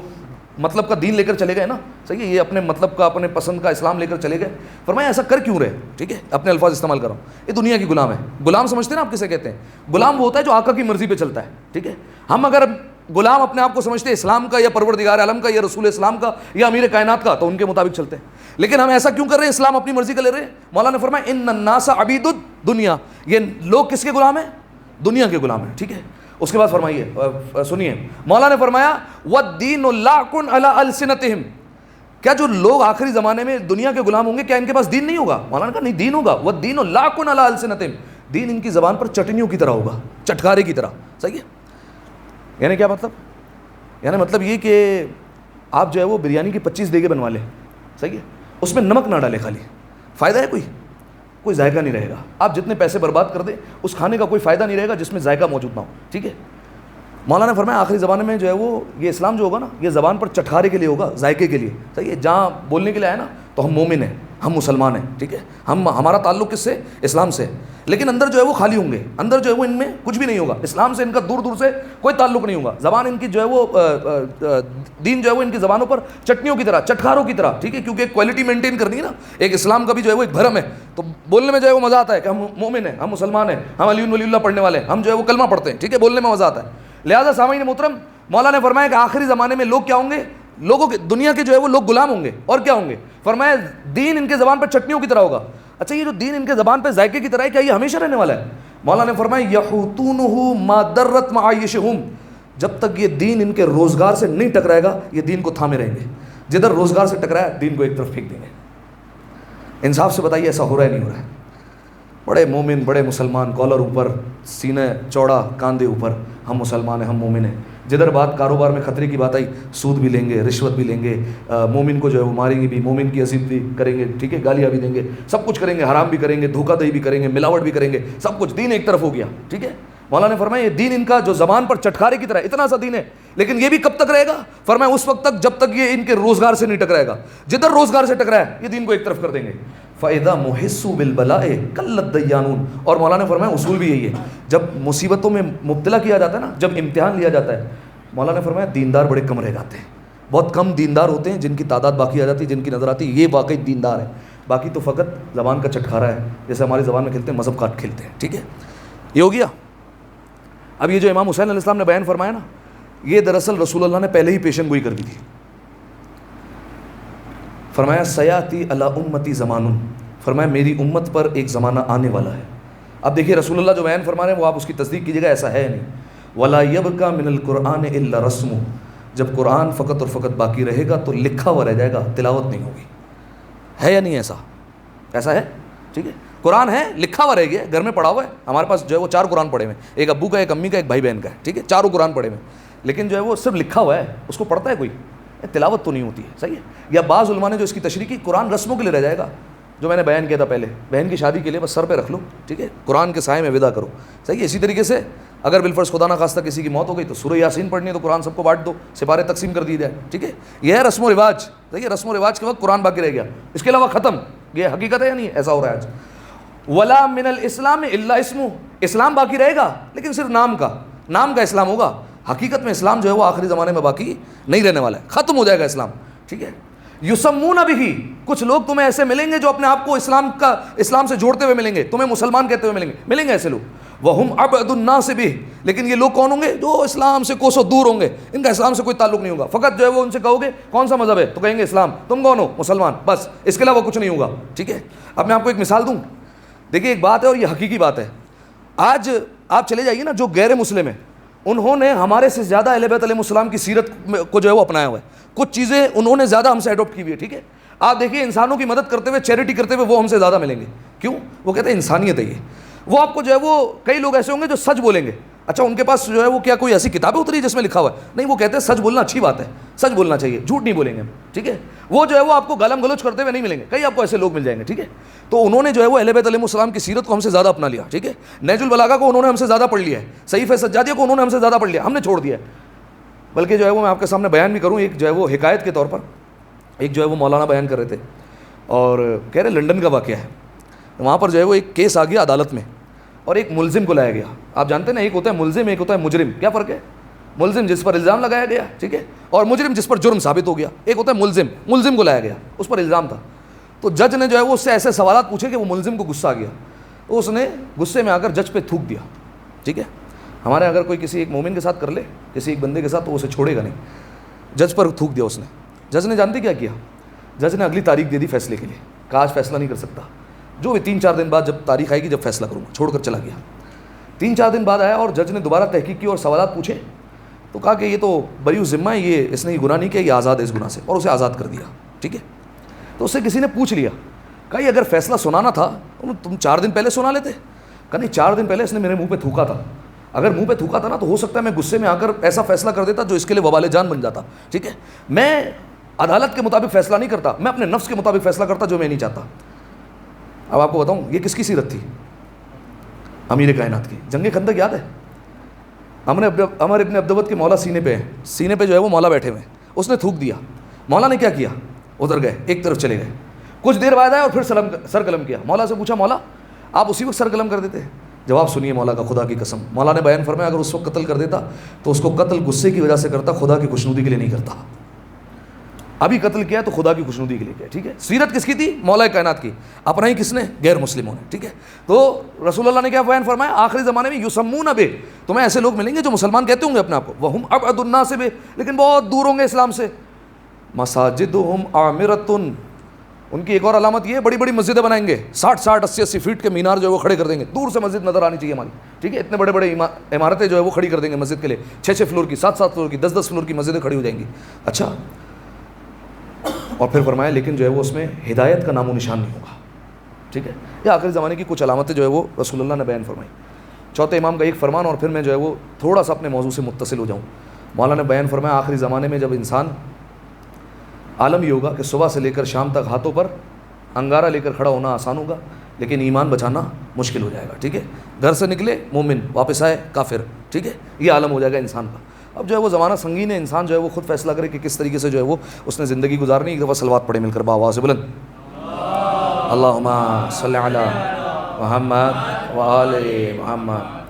مطلب کا دین لے کر چلے گئے نا, صحیح ہے, یہ اپنے مطلب کا اپنے پسند کا اسلام لے کر چلے گئے. فرمایا ایسا کر کیوں رہے, ٹھیک ہے, اپنے الفاظ استعمال کر رہا ہوں. یہ دنیا کی غلام ہے. غلام سمجھتے ہیں نا آپ کسے کہتے ہیں؟ غلام وہ ہوتا ہے جو آقا کی مرضی پہ چلتا ہے, ٹھیک ہے. ہم اگر غلام اپنے آپ کو سمجھتے ہیں اسلام کا یا پروردگار عالم کا یا رسول اسلام کا یا امیر کائنات کا, تو ان کے مطابق چلتے ہیں. لیکن ہم ایسا کیوں کر رہے ہیں؟ اسلام اپنی مرضی کا لے رہے ہیں. مولا نے فرمایا ان الناس عبید الدنیا, یہ لوگ کس کے غلام ہیں؟ دنیا کے غلام ہیں, ٹھیک ہے. اس کے بعد فرمائیے, سنیے, مولا نے فرمایا والدین لاکن علی السنتہم, کیا جو لوگ آخری زمانے میں دنیا کے غلام ہوں گے کیا ان کے پاس دین نہیں ہوگا؟ مولانا نے کہا نہیں, دین ہوگا. والدین لاکن علی السنتہم, دین ان کی زبان پر چٹنیوں کی طرح ہوگا, چٹکارے کی طرح, صحیح ہے. یعنی کیا مطلب؟ یعنی مطلب یہ کہ آپ جو ہے وہ بریانی کی 25 دیگیں بنوا لیں, صحیح ہے, اس میں نمک نہ ڈالیں, خالی فائدہ ہے کوئی ذائقہ نہیں رہے گا. آپ جتنے پیسے برباد کر دیں اس کھانے کا کوئی فائدہ نہیں رہے گا جس میں ذائقہ موجود نہ ہو, ٹھیک ہے. مولانا نے فرمایا آخری زمانے میں جو ہے وہ یہ اسلام جو ہوگا نا یہ زبان پر چٹکارے کے لیے ہوگا, ذائقے کے لیے, صحیح ہے. جہاں بولنے کے لیے آئے نا تو ہم مومن ہیں, ہم مسلمان ہیں, ٹھیک ہے, ہمارا تعلق کس سے؟ اسلام سے. لیکن اندر جو ہے وہ خالی ہوں گے, اندر جو ہے وہ ان میں کچھ بھی نہیں ہوگا, اسلام سے ان کا دور دور سے کوئی تعلق نہیں ہوگا. زبان ان کی جو ہے وہ دین جو ہے وہ ان کی زبانوں پر چٹنیوں کی طرح, چٹکاروں کی طرح, ٹھیک ہے, کیونکہ ایک کوالٹی مینٹین کرنی ہے نا. ایک اسلام کا بھی جو ہے وہ ایک بھرم ہے, تو بولنے میں جو ہے وہ مزہ آتا ہے کہ ہم مومن ہیں, ہم مسلمان ہیں, ہم علی ولی اللہ پڑھنے والے ہیں, ہم جو ہے وہ کلمہ پڑھتے ہیں, ٹھیک ہے, بولنے میں مزہ آتا ہے. لہٰذا سامعین محترم, مولا نے فرمایا کہ آخری زمانے میں لوگ کیا ہوں گے؟ لوگوں کے دنیا کے جو ہے وہ لوگ غلام ہوں گے اور کیا ہوں گے. فرمایا دین ان کے زبان پر چٹنیوں کی طرح ہوگا. اچھا یہ جو دین ان کے زبان پہ ذائقے کی طرح ہے, کیا یہ ہمیشہ رہنے والا ہے؟ مولا نے فرمایا یحوتونہ ما درت معایشہم, جب تک یہ دین ان کے روزگار سے نہیں ٹکرائے گا یہ دین کو تھامے رہیں گے. جدھر روزگار سے ٹکرایا دین کو ایک طرف پھینک دیں گے. انصاف سے بتائیے ایسا ہو رہا ہے نہیں ہو رہا ہے؟ بڑے مومن, بڑے مسلمان, کالر اوپر, سینہ چوڑا, کاندھے اوپر, ہم مسلمان ہیں, ہم مومن ہیں. جدھر بات کاروبار میں خطرے کی بات آئی, سود بھی لیں گے, رشوت بھی لیں گے, مومن کو جو ہے وہ ماریں گے بھی, مومن کی عزت بھی کریں گے, ٹھیک ہے, گالیاں بھی دیں گے, سب کچھ کریں گے, حرام بھی کریں گے, دھوکہ دہی بھی کریں گے, ملاوٹ بھی کریں گے, سب کچھ. دین ایک طرف ہو گیا, ٹھیک ہے. مولا نے فرمایا یہ دین ان کا جو زبان پر چٹکارے کی طرح اتنا سا دین ہے, لیکن یہ بھی کب تک رہے گا؟ فرمایا اس وقت تک جب تک یہ ان کے روزگار سے نہیں ٹکرائے گا. جدھر روزگار سے ٹکرایا یہ دین کو ایک طرف کر دیں گے. فَإِذَا مُحِسُّوا بِالْبَلَاءِ قَلَّتْ دَيَّانُونَ. اور مولا نے فرمایا اصول بھی یہی ہے, جب مصیبتوں میں مبتلا کیا جاتا ہے نا, جب امتحان لیا جاتا ہے, مولا نے فرمایا دیندار بڑے کم رہ جاتے ہیں. بہت کم دیندار ہوتے ہیں جن کی تعداد باقی آ جاتی ہے, جن کی نظر آتی ہے یہ واقعی دیندار ہے. باقی تو فقط زبان کا چٹکارا ہے, جیسے ہماری زبان میں کھیلتے ہیں, مذہب کاٹ کھیلتے ہیں, ٹھیک ہے. یہ ہو گیا. اب یہ جو امام حسین علیہ السلام نے بیان فرمایا نا, یہ دراصل رسول اللہ نے پہلے ہی پیشن گوئی کر دی تھی. فرمایا سیاتی علی امتی زمان, فرمایا میری امت پر ایک زمانہ آنے والا ہے. اب دیکھیے رسول اللہ جو بیان فرما رہے ہیں وہ آپ اس کی تصدیق کیجیے گا, ایسا ہے نہیں. ولا یبقى من القرآن الا رسم, جب قرآن فقط اور فقط باقی رہے گا تو لکھا ہوا رہ جائے گا, تلاوت نہیں ہوگی. ہے یا نہیں ایسا؟ ایسا ہے, ٹھیک ہے. قرآن ہے, لکھا ہوا رہ گیا, گھر میں پڑھا ہوا ہے. ہمارے پاس جو ہے وہ 4 قرآن پڑھے ہوئے ہیں, ایک ابو کا, ایک امی کا, ایک بھائی بہن کا ہے, ٹھیک ہے. 4 قرآن پڑھے ہوئے ہیں, لیکن جو ہے وہ صرف لکھا ہوا ہے, اس کو پڑھتا ہے کوئی, تلاوت تو نہیں ہوتی ہے. صحیح ہے. یا بعض علماء نے جو اس کی تشریح کی, قرآن رسموں کے لیے رہ جائے گا, جو میں نے بیان کیا تھا پہلے, بہن کی شادی کے لیے بس سر پہ رکھ لو, ٹھیک ہے, قرآن کے سائے میں ودا کرو. صحیح ہے. اسی طریقے سے اگر بالفرض خدا نہ خواستہ کسی کی موت ہو گئی تو سورہ یاسین پڑھنی ہے تو قرآن سب کو بانٹ دو, سپارے تقسیم کر دی جائے, ٹھیک ہے. یہ ہے رسم و رواج. صحیح ہے. رسم و رواج کے وقت قرآن باقی رہ گیا, اس کے علاوہ ختم. یہ حقیقت ہے یا نہیں؟ ایسا ہو رہا ہے آج. ولا من الاسلام الا اسمہ, اسلام باقی رہے گا لیکن صرف نام کا اسلام ہوگا. حقیقت میں اسلام جو ہے وہ آخری زمانے میں باقی نہیں رہنے والا ہے, ختم ہو جائے گا اسلام, ٹھیک ہے. یسمون بہ, کچھ لوگ تمہیں ایسے ملیں گے جو اپنے آپ کو اسلام سے جوڑتے ہوئے ملیں گے, تمہیں مسلمان کہتے ہوئے ملیں گے ایسے لوگ. وہم ابعد الناس بہ, لیکن یہ لوگ کون ہوں گے؟ جو اسلام سے کوسوں دور ہوں گے, ان کا اسلام سے کوئی تعلق نہیں ہوگا. فقط جو ہے وہ ان سے کہو گے کون سا مذہب ہے تو کہیں گے اسلام, تم کون ہو؟ مسلمان, بس اس کے علاوہ کچھ نہیں ہوگا, ٹھیک ہے. اب میں آپ کو ایک مثال دوں. دیکھیے ایک بات ہے اور یہ حقیقی بات ہے. آج آپ چلے جائیے نا, جو غیر مسلم ہیں انہوں نے ہمارے سے زیادہ اہل بیت علیہ السلام کی سیرت کو جو ہے وہ اپنایا ہوا ہے. کچھ چیزیں انہوں نے زیادہ ہم سے اڈاپٹ کی ہوئی ہے, ٹھیک ہے. آپ دیکھیے انسانوں کی مدد کرتے ہوئے, چیریٹی کرتے ہوئے وہ ہم سے زیادہ ملیں گے. کیوں؟ وہ کہتے ہیں انسانیت ہے یہ. وہ آپ کو جو ہے وہ کئی لوگ ایسے ہوں گے جو سچ بولیں گے. اچھا ان کے پاس جو ہے وہ کیا کوئی ایسی کتابیں اتری جس میں لکھا ہوا ہے؟ نہیں, وہ کہتے ہیں سچ بولنا اچھی بات ہے, سچ بولنا چاہیے, جھوٹ نہیں بولیں گے ہم, ٹھیک ہے. وہ جو ہے وہ آپ کو گالم گلوچ کرتے ہوئے نہیں ملیں گے, کئی آپ کو ایسے لوگ مل جائیں گے, ٹھیک ہے. تو انہوں نے جو ہے وہ اہل بیت علیہ السلام کی سیرت کو ہم سے زیادہ اپنا لیا, ٹھیک ہے. نہج البلاغہ کو انہوں نے ہم سے زیادہ پڑھ لیا ہے, صحیفہ سجادیہ کو انہوں نے ہم سے زیادہ پڑھ لیا, ہم نے چھوڑ دیا ہے. بلکہ جو ہے وہ میں آپ کے سامنے بیان بھی کروں, ایک جو ہے وہ حکایت کے طور پر, ایک جو ہے وہ مولانا بیان کر رہے تھے اور کہہ رہے لنڈن کا واقعہ ہے. وہاں پر جو ہے وہ ایک کیس آ گیا عدالت میں اور ایک ملزم کو لایا گیا. آپ جانتے ہیں نا, ایک ہوتا ہے ملزم, ایک ہوتا ہے مجرم. کیا فرق ہے؟ ملزم جس پر الزام لگایا گیا, ٹھیک ہے, اور مجرم جس پر جرم ثابت ہو گیا. ایک ہوتا ہے ملزم کو لایا گیا, اس پر الزام تھا. تو جج نے جو ہے وہ اس سے ایسے سوالات پوچھے کہ وہ ملزم کو غصہ آ گیا. تو اس نے غصے میں آ کر جج پہ تھوک دیا, ٹھیک ہے. ہمارے اگر کوئی کسی ایک مومن کے ساتھ کر لے, کسی ایک بندے کے ساتھ, تو اسے چھوڑے گا نہیں. جج پر تھوک دیا اس نے. جج نے جانتے کیا کیا؟ جج نے اگلی تاریخ دے دی فیصلے کے لیے. کہا آج فیصلہ نہیں کر سکتا, جو بھی 3-4 دن بعد جب تاریخ آئے گی جب فیصلہ کروں گا. چھوڑ کر چلا گیا. 3-4 دن بعد آیا اور جج نے دوبارہ تحقیق کی اور سوالات پوچھے. تو کہا کہ یہ تو بری ذمہ ہے, یہ اس نے یہ گناہ نہیں کیا, یہ آزاد ہے اس گناہ سے, اور اسے آزاد کر دیا, ٹھیک ہے. تو اس سے کسی نے پوچھ لیا, کہا یہ اگر فیصلہ سنانا تھا تو تم 4 دن پہلے سنا لیتے. کہا نہیں, 4 دن پہلے اس نے میرے منہ پہ تھوکا تھا. اگر منہ پہ تھوکا تھا نا تو ہو سکتا ہے میں غصے میں آ کر ایسا فیصلہ کر دیتا جو اس کے لیے وبال جان بن جاتا, ٹھیک ہے. میں عدالت کے مطابق فیصلہ نہیں کرتا, میں اپنے نفس کے مطابق فیصلہ کرتا جو میں نہیں چاہتا. اب آپ کو بتاؤں یہ کس کی سیرت تھی؟ امیر کائنات کی. جنگ خندق یاد ہے؟ عمر ابن عبدود کے مولا سینے پہ ہیں, سینے پہ جو ہے وہ مولا بیٹھے ہوئے ہیں. اس نے تھوک دیا. مولا نے کیا کیا؟ ادھر گئے, ایک طرف چلے گئے. کچھ دیر بعد آئے اور پھر سر قلم کیا. مولا سے پوچھا مولا آپ اسی وقت سر قلم کر دیتے؟ جواب سنیے مولا کا, خدا کی قسم. مولا نے بیان فرمایا اگر اس وقت قتل کر دیتا تو اس کو قتل غصے کی وجہ سے کرتا, خدا کی خوشنودی کے لیے نہیں کرتا. ابھی قتل کیا تو خدا کی خوشنودی کے لیے کیا, ٹھیک ہے. سیرت کس کی تھی؟ مولا کائنات کی. اپنا ہی کس نے؟ غیر مسلموں نے, ٹھیک ہے. تو رسول اللہ نے کیا بیان فرمایا؟ آخری زمانے میں یسمون بہ, تمہیں ایسے لوگ ملیں گے جو مسلمان کہتے ہوں گے اپنے آپ کو, وہم ابعد الناس بہ, لیکن بہت دور ہوں گے اسلام سے. مساجدہم عامرۃ، ان کی ایک اور علامت یہ ہے بڑی بڑی مسجدیں بنائیں گے، 60 80 فیٹ کے مینار جو ہے وہ کھڑے کر دیں گے، دور سے مسجد نظر آنی چاہیے ہماری، ٹھیک ہے، اتنے بڑے بڑے عمارتیں جو ہے وہ کھڑی کر دیں گے مسجد کے لیے، 6 فلور کی، 7 فلور کی، 10 فلور کی مسجدیں کھڑی ہو جائیں گی. اچھا، اور پھر فرمایا لیکن جو ہے وہ اس میں ہدایت کا نام و نشان نہیں ہوگا. ٹھیک ہے، یہ آخری زمانے کی کچھ علامتیں جو ہے وہ رسول اللہ نے بیان فرمائی. چوتھے امام کا ایک فرمان، اور پھر میں جو ہے وہ تھوڑا سا اپنے موضوع سے متصل ہو جاؤں. مولانا نے بیان فرمایا آخری زمانے میں جب انسان، عالم یہ ہوگا کہ صبح سے لے کر شام تک ہاتھوں پر انگارہ لے کر کھڑا ہونا آسان ہوگا، لیکن ایمان بچانا مشکل ہو جائے گا. ٹھیک ہے، گھر سے نکلے مومن، واپس آئے کافر. ٹھیک ہے، یہ عالم ہو جائے گا انسان کا. اب جو ہے وہ زمانہ سنگین ہے، انسان جو ہے وہ خود فیصلہ کرے کہ کس طریقے سے جو ہے وہ اس نے زندگی گزارنی. ایک دفعہ صلوات پڑھے مل کر باواز بلند، اللہم صلی علی محمد وآل محمد.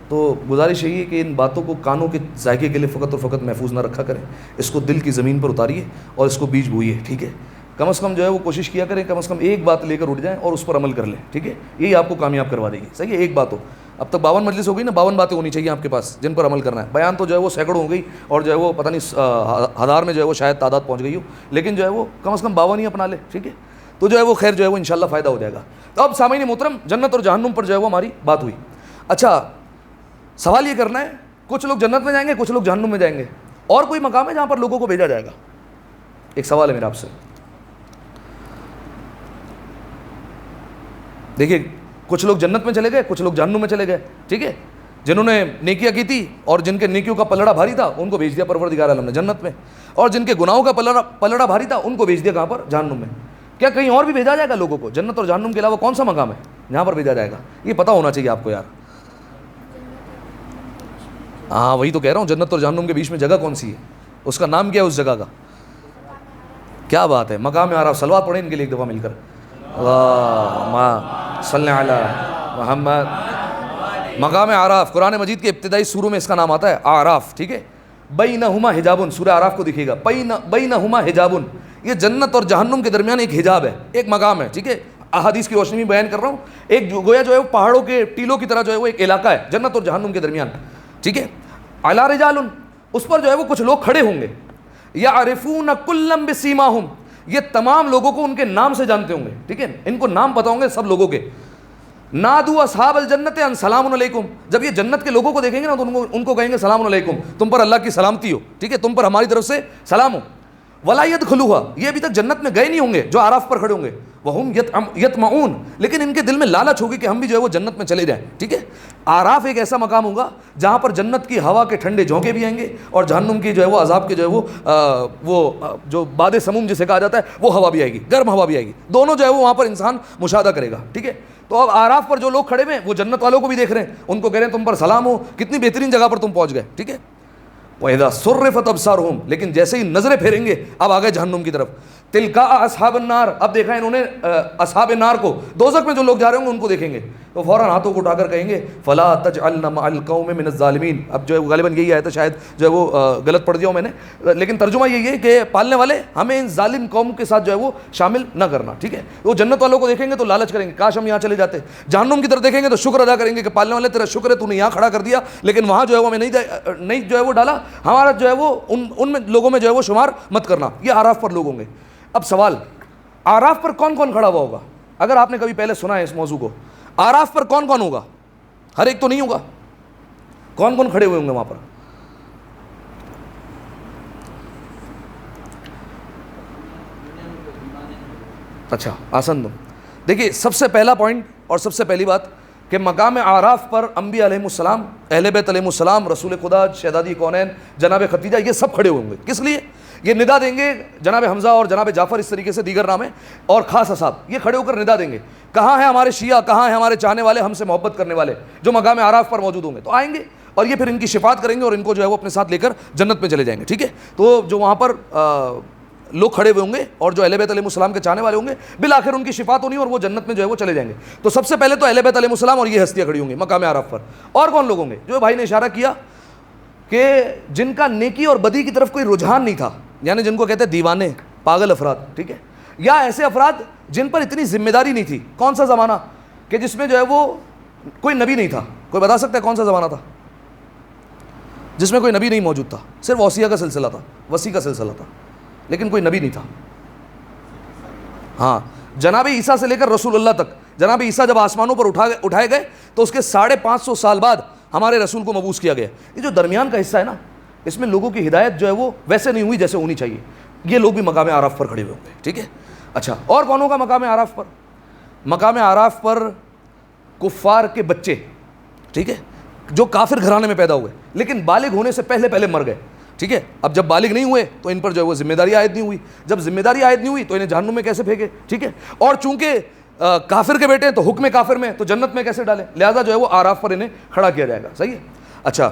تو گزارش یہی ہے کہ ان باتوں کو کانوں کے ذائقے کے لیے فقط اور فقط محفوظ نہ رکھا کریں، اس کو دل کی زمین پر اتاریے اور اس کو بیج بوئیے. ٹھیک ہے، کم از کم جو ہے وہ کوشش کیا کریں، کم از کم ایک بات لے کر اٹھ جائیں اور اس پر عمل کر لیں. ٹھیک ہے، یہی آپ کو کامیاب کروا دے گی. صحیح ہے، ایک بات ہو. اب تک 52 مجلس ہو گئی نا، 52 باتیں ہونی چاہیے آپ کے پاس جن پر عمل کرنا ہے. بیان تو جو ہے وہ سینکڑوں ہو گئی اور جو ہے وہ پتہ نہیں ہزار میں جو ہے وہ شاید تعداد پہنچ گئی ہو، لیکن جو ہے وہ کم از کم 52 ہی اپنا لے. ٹھیک ہے، تو جو ہے وہ خیر جو ہے وہ انشاءاللہ فائدہ ہو جائے گا. تو اب سامعین محترم، جنت اور جہنم پر جو ہے وہ ہماری بات ہوئی. اچھا، سوال یہ کرنا ہے، کچھ لوگ جنت میں جائیں گے، کچھ لوگ جہنم میں جائیں گے، اور کوئی مقام ہے جہاں پر لوگوں کو بھیجا جائے گا؟ ایک سوال ہے میرا آپ سے. دیکھیے، کچھ لوگ جنت میں چلے گئے، کچھ لوگ جہنم میں چلے گئے. ٹھیک ہے، جنہوں نے نیکیاں کی تھی اور جن کے نیکیوں کا پلڑا بھاری تھا ان کو بھیج دیا پروردگار عالم نے جنت میں، اور جن کے گناہوں کا پلڑا بھاری تھا ان کو بھیج دیا کہاں پر؟ جہنم میں. کیا کہیں اور بھی بھیجا جائے گا لوگوں کو؟ جنت اور جہنم کے علاوہ کون سا مقام ہے جہاں پر بھیجا جائے گا؟ یہ پتہ ہونا چاہیے آپ کو یار. ہاں وہی تو کہہ رہا ہوں، جنت اور جہنم کے بیچ میں جگہ کون سی ہے؟ اس کا نام کیا ہے اس جگہ کا؟ کیا بات ہے، مقام اعراف. صلوات پڑھیں ان کے لیے ایک دفعہ مل کر، اللہم صلی علی محمد. مقام اعراف قرآن مجید کے ابتدائی سوروں میں اس کا نام آتا ہے اعراف. ٹھیک ہے، بینہما حجابن، سورہ اعراف کو دیکھیے گا، بینہما حجابن، یہ جنت اور جہنم کے درمیان ایک حجاب ہے، ایک مقام ہے. ٹھیک ہے، احادیث کی روشنی میں بیان کر رہا ہوں. ایک گویا جو ہے وہ پہاڑوں کے ٹیلوں کی طرح جو ہے وہ ایک علاقہ ہے جنت اور جہنم کے درمیان. ٹھیک ہے، علی رجال، اس پر جو ہے وہ کچھ لوگ کھڑے ہوں گے، یعرفون کلا بسیماہم، یہ تمام لوگوں کو ان کے نام سے جانتے ہوں گے. ٹھیک ہے، ان کو نام پتہ ہوں گے سب لوگوں کے. نادوا اصحاب الجنت ان سلام علیکم، جب یہ جنت کے لوگوں کو دیکھیں گے نا تو ان کو کہیں گے سلام علیکم، تم پر اللہ کی سلامتی ہو. ٹھیک ہے، تم پر ہماری طرف سے سلام ہو. ولا يدخلوها، یہ ابھی تک جنت میں گئے نہیں ہوں گے جو آراف پر کھڑے ہوں گے. وہم یطمعون، لیکن ان کے دل میں لالچ ہوگی کہ ہم بھی جو ہے وہ جنت میں چلے جائیں. ٹھیک ہے، آراف ایک ایسا مقام ہوگا جہاں پر جنت کی ہوا کے ٹھنڈے جھونکے بھی آئیں گے اور جہنم کی جو ہے وہ عذاب کے جو ہے وہ جو باد سموم جسے کہا جاتا ہے وہ ہوا بھی آئے گی، گرم ہوا بھی آئے گی. دونوں جو ہے وہ وہاں پر انسان مشاہدہ کرے گا. ٹھیک ہے، تو اب آراف پر جو لوگ کھڑے ہوئے ہیں وہ جنت والوں کو بھی دیکھ رہے ہیں، ان کو کہہ رہے ہیں تم پر سلام ہو، کتنی بہترین جگہ پر تم پہنچ گئے. ٹھیک ہے، وَإِذَا صُرِّفَتْ أَبْصَارُهُمْ، لیکن جیسے ہی نظریں پھیریں گے اب آگئے جہنم کی طرف. تِلْقَاءَ أَصْحَابِ النَّارِ، اب دیکھا انہوں نے اصحاب نار کو، دوزخ میں جو لوگ جا رہے ہوں گے ان کو دیکھیں گے تو فوراً ہاتھوں کو اٹھا کر کہیں گے فَلَا تَجْعَلْنَا مَعَ الْقَوْمِ مِنَ الظَّالِمِينَ. اب جو ہے غالباً یہی آیا تھا، شاید جو ہے وہ غلط پڑھ دیا ہوں میں نے، لیکن ترجمہ یہی ہے کہ پالنے والے ہمیں ان ظالم قوم کے ساتھ جو ہے وہ شامل نہ کرنا. ٹھیک ہے، وہ جنت والوں کو دیکھیں گے تو لالچ کریں گے کاش ہم یہاں چلے جاتے. جہنم کی طرف دیکھیں گے تو شکر ادا کریں گے کہ پالنے والے تیرا شکر ہے تو نے یہاں کھڑا کر دیا، لیکن وہاں جو ہے وہ ہمیں نہیں جو ہے وہ ڈالا، ہمارا جو ہے وہ ان میں لوگوں میں جو ہے وہ شمار مت کرنا. یہ آراف پر لوگ ہوں گے. اب سوال، آراف پر کون کون کھڑا ہوا ہوگا؟ اگر آپ نے کبھی پہلے سنا ہے اس موضوع کو، آراف پر کون کون ہوگا؟ ہر ایک تو نہیں ہوگا، کون کون کھڑے ہوئے ہوں گے وہاں پر؟ اچھا آسان تم دیکھیے، سب سے پہلا پوائنٹ اور سب سے پہلی بات کہ مقام آراف پر انبیاء علیہ السلام، اہل بیت علیہ السلام، رسول خدا، شہزادی کونین، جناب خدیجہ، یہ سب کھڑے ہوئے ہوں گے. کس لیے؟ یہ ندا دیں گے، جناب حمزہ اور جناب جعفر، اس طریقے سے دیگر نام ہیں، اور خاص اصحاب یہ کھڑے ہو کر ندا دیں گے کہاں ہیں ہمارے شیعہ، کہاں ہیں ہمارے چاہنے والے، ہم سے محبت کرنے والے جو مقام آراف پر موجود ہوں گے. تو آئیں گے اور یہ پھر ان کی شفاعت کریں گے اور ان کو جو ہے وہ اپنے ساتھ لے کر جنت میں چلے جائیں گے. ٹھیک ہے، تو جو وہاں پر لوگ کھڑے ہوئے ہوں گے اور جو اہل بیت علیہ السلام کے چاہنے والے ہوں گے بالآخر ان کی شفاعت ہونی اور وہ جنت میں جو ہے وہ چلے جائیں گے. تو سب سے پہلے تو اہل بیت علیہ السلام اور یہ ہستیاں کھڑی ہوں گی مقام آراف پر. اور کون لوگ ہوں گے؟ جو بھائی نے اشارہ کیا کہ جن کا نیکی اور بدی کی طرف کوئی رجحان نہیں تھا، یعنی جن کو کہتے ہیں دیوانے، پاگل افراد. ٹھیک ہے، یا ایسے افراد جن پر اتنی ذمہ داری نہیں تھی. کون سا زمانہ کہ جس میں جو ہے وہ کوئی نبی نہیں تھا؟ کوئی بتا سکتا ہے کون سا زمانہ تھا جس میں کوئی نبی نہیں موجود تھا، صرف وصیہ کا سلسلہ تھا، وصی کا سلسلہ تھا؟ لیکن کوئی نبی نہیں تھا. ہاں جناب عیسیٰ سے لے کر رسول اللہ تک, جناب عیسیٰ جب آسمانوں پر اٹھائے گئے تو اس کے 550 سال بعد ہمارے رسول کو مبعوث کیا گیا. یہ جو درمیان کا حصہ ہے نا, اس میں لوگوں کی ہدایت جو ہے وہ ویسے نہیں ہوئی جیسے ہونی چاہیے. یہ لوگ بھی مقام اعراف پر کھڑے ہوئے ہوں گے, ٹھیک ہے. اچھا, اور کون ہوگا مقام اعراف پر؟ مقام اعراف پر کفار کے بچے, ٹھیک ہے, جو کافر گھرانے میں پیدا ہوئے لیکن بالغ ہونے سے پہلے مر گئے, ٹھیک ہے. اب جب بالغ نہیں ہوئے تو ان پر جو ہے وہ ذمہ داری عائد نہیں ہوئی, جب ذمہ داری عائد نہیں ہوئی تو انہیں جہنم میں کیسے پھینکے, ٹھیک ہے. اور چونکہ کافر کے بیٹے ہیں تو حکم کافر میں, تو جنت میں کیسے ڈالیں, لہذا جو ہے وہ اعراف پر انہیں کھڑا کیا جائے گا, صحیح ہے. اچھا,